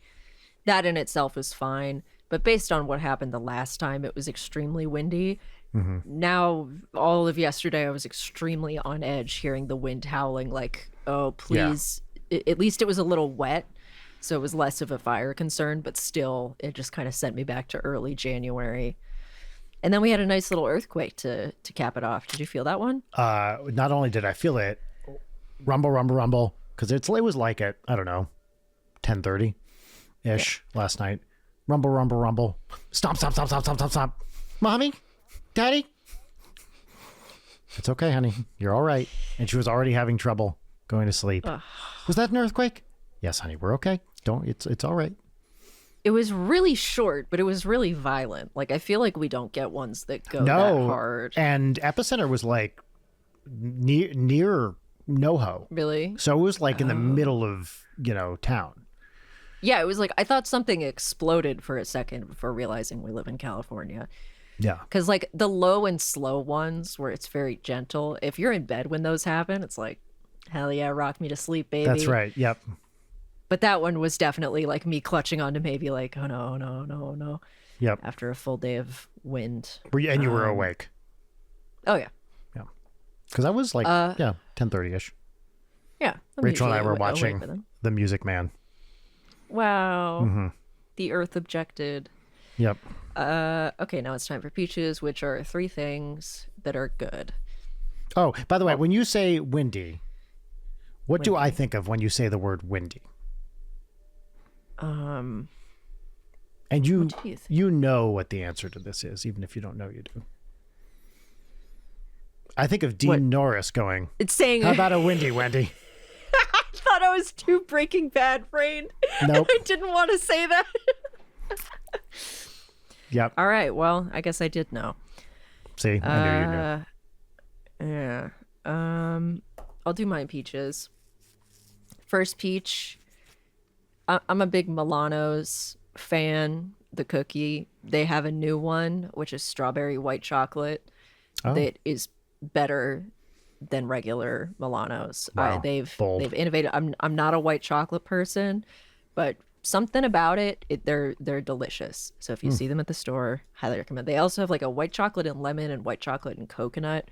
That in itself is fine, but based on what happened the last time, it was extremely windy. Mm-hmm. Now, all of yesterday, I was extremely on edge hearing the wind howling like, oh, please. Yeah. At least it was a little wet, so it was less of a fire concern, but still, it just kind of sent me back to early January. And then we had a nice little earthquake to cap it off. Did you feel that one? Not only did I feel it, rumble, rumble, rumble, because it was like at, I don't know, 10:30-ish last night. Rumble, rumble, rumble. Stomp, stomp, stomp, stomp, stomp, stomp, stomp. Mommy? Daddy? It's okay, honey. You're all right. And she was already having trouble going to sleep. Was that an earthquake? Yes, honey. We're okay. It's all right. It was really short, but it was really violent. Like, I feel like we don't get ones that go that hard. And epicenter was like near NoHo. Really? So it was like in the middle of, town. Yeah, it was like, I thought something exploded for a second before realizing we live in California. Yeah. Because like the low and slow ones where it's very gentle, if you're in bed when those happen, it's like, hell yeah, rock me to sleep, baby. That's right. Yep. But that one was definitely like me clutching onto maybe like, oh no, no, no, no. Yep. After a full day of wind. And you were awake. Oh yeah. Yeah. Because I was like, 10:30-ish. Yeah. Rachel and I were watching The Music Man. Wow. Mm-hmm. The Earth objected. Yep. Okay, now it's time for peaches, which are 3 things that are good. Oh, by the way, when you say windy, what do I think of when you say the word windy? And you know what the answer to this is, even if you don't know you do. I think of Dean Norris going, it's saying, how about a windy Wendy? I thought I was too Breaking Bad brained. Nope. I didn't want to say that. Yep. All right. Well, I guess I did know. See, I knew you knew. Yeah. I'll do mine peaches. First peach. I'm a big Milano's fan. The cookie. They have a new one, which is strawberry white chocolate. That is better than regular Milano's. Wow. They've Bold. innovated. I'm not a white chocolate person, but something about it, they're delicious. So if you see them at the store, highly recommend. They also have like a white chocolate and lemon and white chocolate and coconut,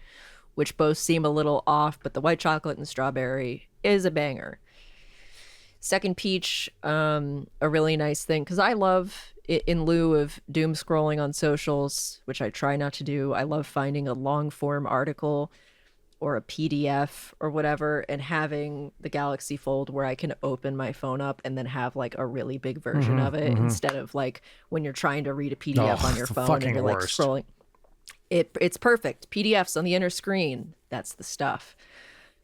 which both seem a little off, but the white chocolate and strawberry is a banger. Second peach, a really nice thing, because I love, in lieu of doom scrolling on socials, which I try not to do, I love finding a long form article or a PDF or whatever, and having the Galaxy Fold where I can open my phone up and then have like a really big version of it instead of like when you're trying to read a PDF on your phone and you're like scrolling. It's perfect. PDFs on the inner screen. That's the stuff.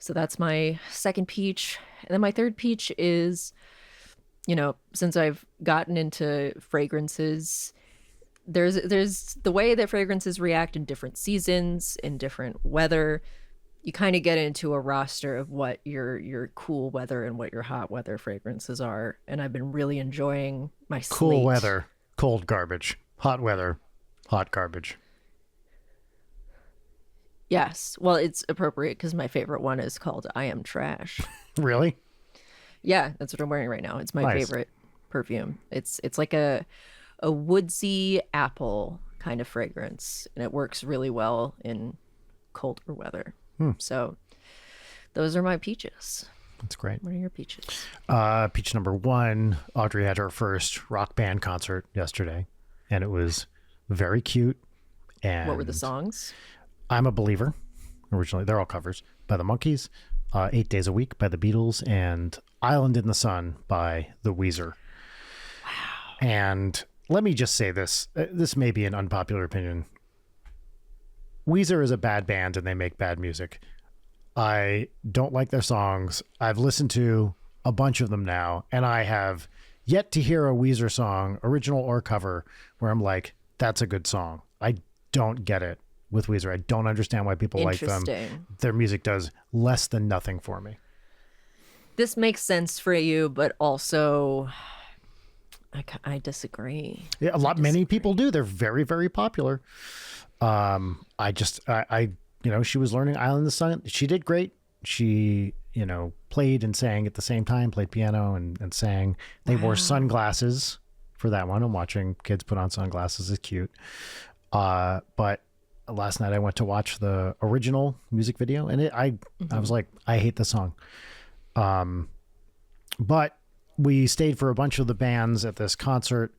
So that's my second peach. And then my third peach is, since I've gotten into fragrances, there's the way that fragrances react in different seasons, in different weather. You kind of get into a roster of what your cool weather and what your hot weather fragrances are. And I've been really enjoying my cool slate. weather, cold garbage. Hot weather, hot garbage. Yes. Well, it's appropriate because my favorite one is called I Am Trash. Really? Yeah, that's what I'm wearing right now. It's my Nice. favorite perfume. It's like a woodsy apple kind of fragrance, and it works really well in colder weather. So those are my peaches. That's great. What are your peaches? Peach number 1, Audrey had her first rock band concert yesterday, and it was very cute. And What were the songs? I'm a Believer. Originally, they're all covers by the Monkees. 8 Days a Week by the Beatles, and Island in the Sun by the Weezer. Wow. And let me just say this. This may be an unpopular opinion. Weezer is a bad band and they make bad music. I don't like their songs. I've listened to a bunch of them now, and I have yet to hear a Weezer song, original or cover, where I'm like, that's a good song. I don't get it with Weezer. I don't understand why people like them. Their music does less than nothing for me. This makes sense for you, but also I disagree. Yeah, many people do. They're very, very popular. I she was learning Island in the Sun. She did great. She, played and sang at the same time, played piano and sang. They wore sunglasses for that one. I'm watching kids put on sunglasses. It's cute. But last night I went to watch the original music video, and I was like, I hate the song. But we stayed for a bunch of the bands at this concert,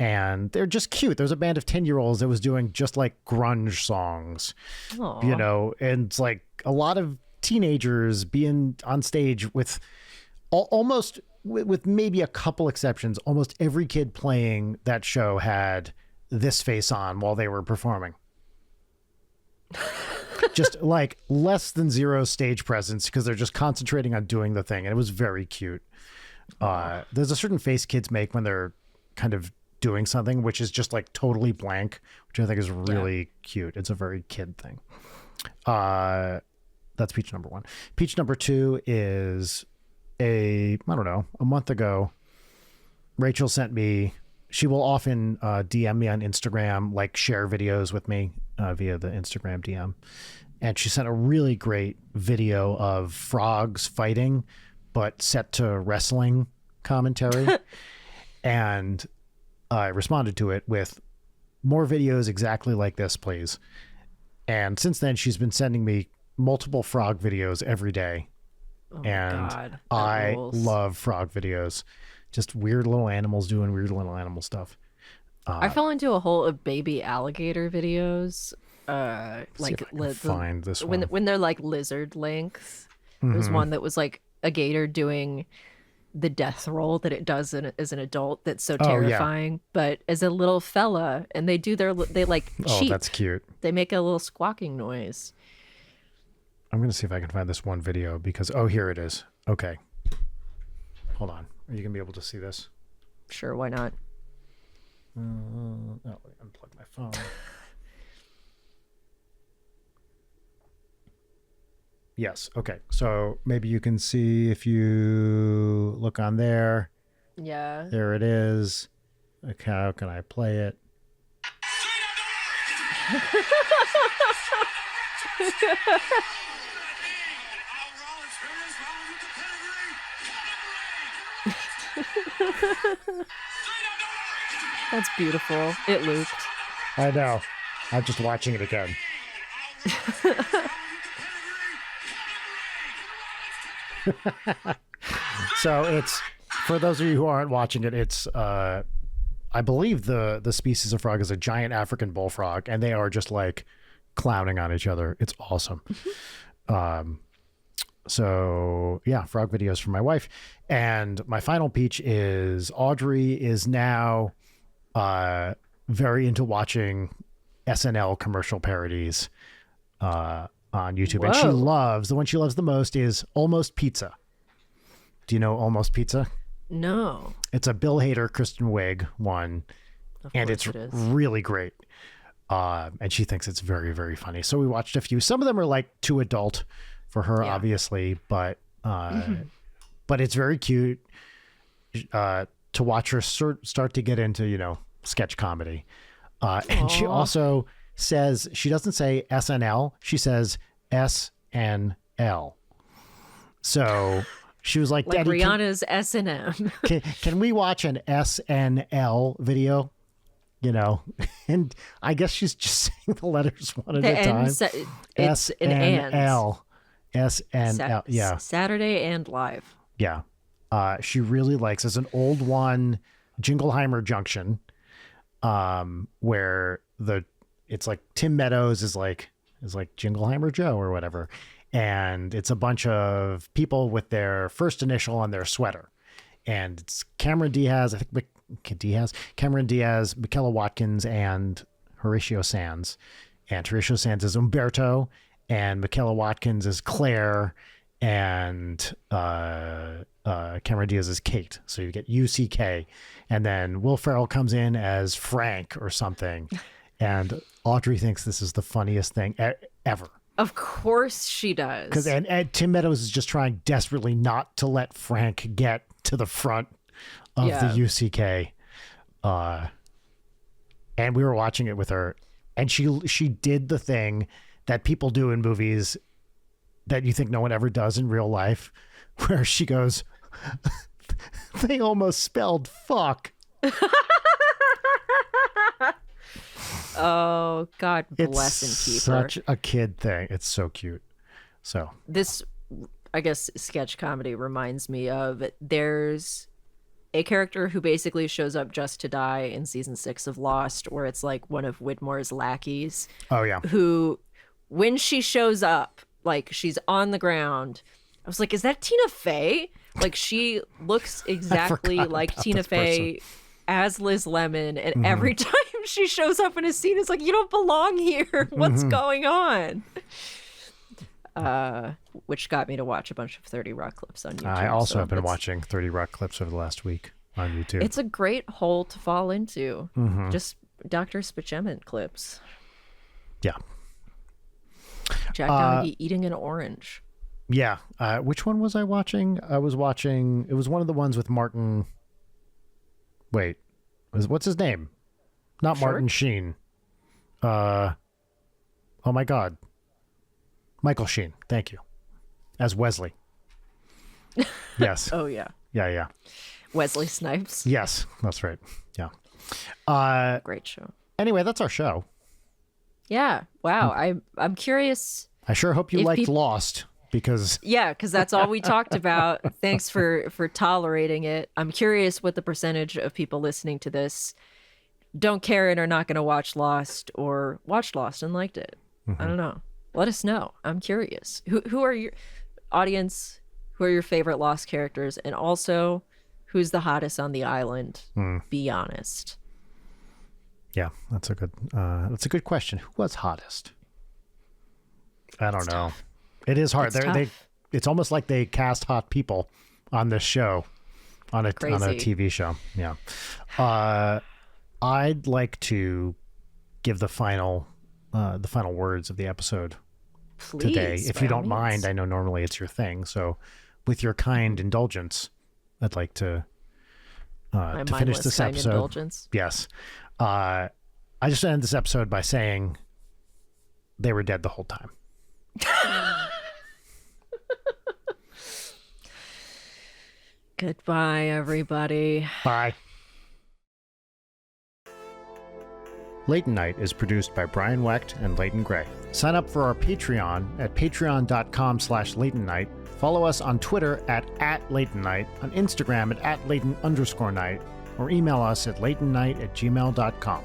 and they're just cute. There's a band of 10-year-olds that was doing just like grunge songs, Aww. And it's like a lot of teenagers being on stage with almost, with maybe a couple exceptions, almost every kid playing that show had this face on while they were performing. Just like less than zero stage presence because they're just concentrating on doing the thing. And it was very cute. There's a certain face kids make when they're kind of doing something, which is just like totally blank, which I think is really cute. It's a very kid thing. That's peach number one. Peach number two is a month ago, Rachel sent me, she will often DM me on Instagram, like share videos with me via the Instagram DM. And she sent a really great video of frogs fighting, but set to wrestling commentary. And I responded to it with more videos exactly like this, please. And since then, she's been sending me multiple frog videos every day. Oh and God, I rules. love frog videos. Just weird little animals doing weird little animal stuff. I fell into a hole of baby alligator videos. Like find this one. When they're like lizard length. There was one that was like a gator doing the death roll that it does as an adult. That's so terrifying. But as a little fella, and they like cheep. Oh, that's cute. They make a little squawking noise. I'm going to see if I can find this one video because, here it is. Okay. Hold on. Are you going to be able to see this? Sure, why not? Unplug my phone. Yes. Okay. So maybe you can see if you look on there. Yeah. There it is. Okay. How can I play it? That's beautiful. It looped. I know. I'm just watching it again. So it's, for those of you who aren't watching it, it's I believe the species of frog is a giant African bullfrog, and they are just like clowning on each other. It's awesome. So yeah, frog videos for my wife. And my final peach is Audrey is now very into watching SNL commercial parodies on YouTube. And the one she loves the most is Almost Pizza. Do you know Almost Pizza? No. It's a Bill Hader, Kristen Wiig one, and it's really great. And she thinks it's very, very funny. So we watched a few. Some of them are like too adult for her, obviously, but it's very cute to watch her start to get into, sketch comedy. And she also says, she doesn't say SNL, she says SNL. So she was like Daddy, Rihanna's S&M. can we watch an SNL video? And I guess she's just saying the letters one at a time. It's an and. SNL. Yeah. Saturday and live. Yeah. She really likes, there's an old one, Jingleheimer Junction, where it's like Tim Meadows is like Jingleheimer Joe or whatever. and it's a bunch of people with their first initial on their sweater. And it's Cameron Diaz, I think Cameron Diaz, Michaela Watkins, and Horatio Sands. And Horatio Sands is Umberto, and Michaela Watkins is Claire, and Cameron Diaz is Kate. So you get UCK. And then Will Ferrell comes in as Frank or something. And Audrey thinks this is the funniest thing ever. Of course she does. Because and Tim Meadows is just trying desperately not to let Frank get to the front of the UCK. And we were watching it with her, and she did the thing that people do in movies that you think no one ever does in real life, where she goes, they almost spelled fuck. Oh, God bless and keep her. It's such a kid thing. It's so cute. So this, I guess, sketch comedy reminds me of, there's a character who basically shows up just to die in season 6 of Lost, where it's like one of Whitmore's lackeys. Oh yeah. Who, when she shows up, like she's on the ground, I was like, is that Tina Fey? Like she looks exactly like Tina Fey as Liz Lemon, and every time she shows up in a scene, it's like, you don't belong here. What's going on? Which got me to watch a bunch of 30 Rock clips on YouTube. I also have been watching 30 Rock clips over the last week on YouTube. It's a great hole to fall into. Just Dr. Spicement clips. Yeah. Jack Donaghy eating an orange. Yeah. Which one was I watching? I was watching, it was one of the ones with Martin. Wait, what's his name? Not Sure. Martin Sheen. Oh my God. Michael Sheen. Thank you. As Wesley. Yes. Oh, yeah. Yeah. Wesley Snipes. Yes, that's right. Yeah. Great show. Anyway, that's our show. Yeah. Wow. I'm curious. I sure hope you If liked peop- Lost, because Yeah, because that's all we talked about. Thanks for tolerating it. I'm curious what the percentage of people listening to this don't care and are not going to watch Lost, or watched Lost and liked it. I don't know. Let us know. I'm curious. Who are your audience? Who are your favorite Lost characters? And also, who's the hottest on the island? Be honest. yeah, that's a good question. Who was hottest? I don't know. Tough. It is hard. It's tough. It's almost like they cast hot people on this show, on a TV show. Yeah. I'd like to give the final words of the episode today, Please, if by you all don't mind. means. I know normally it's your thing, so with your kind indulgence, I'd like to My to finish mindless this kind episode. indulgence. Yes. I just ended this episode by saying they were dead the whole time. Goodbye, everybody. Bye. Leighton Night is produced by Brian Wecht and Leighton Gray. Sign up for our Patreon at patreon.com/Leighton Night. Follow us on Twitter at Leighton Night, on Instagram at Leighton_Night, or email us at leightonnight@gmail.com.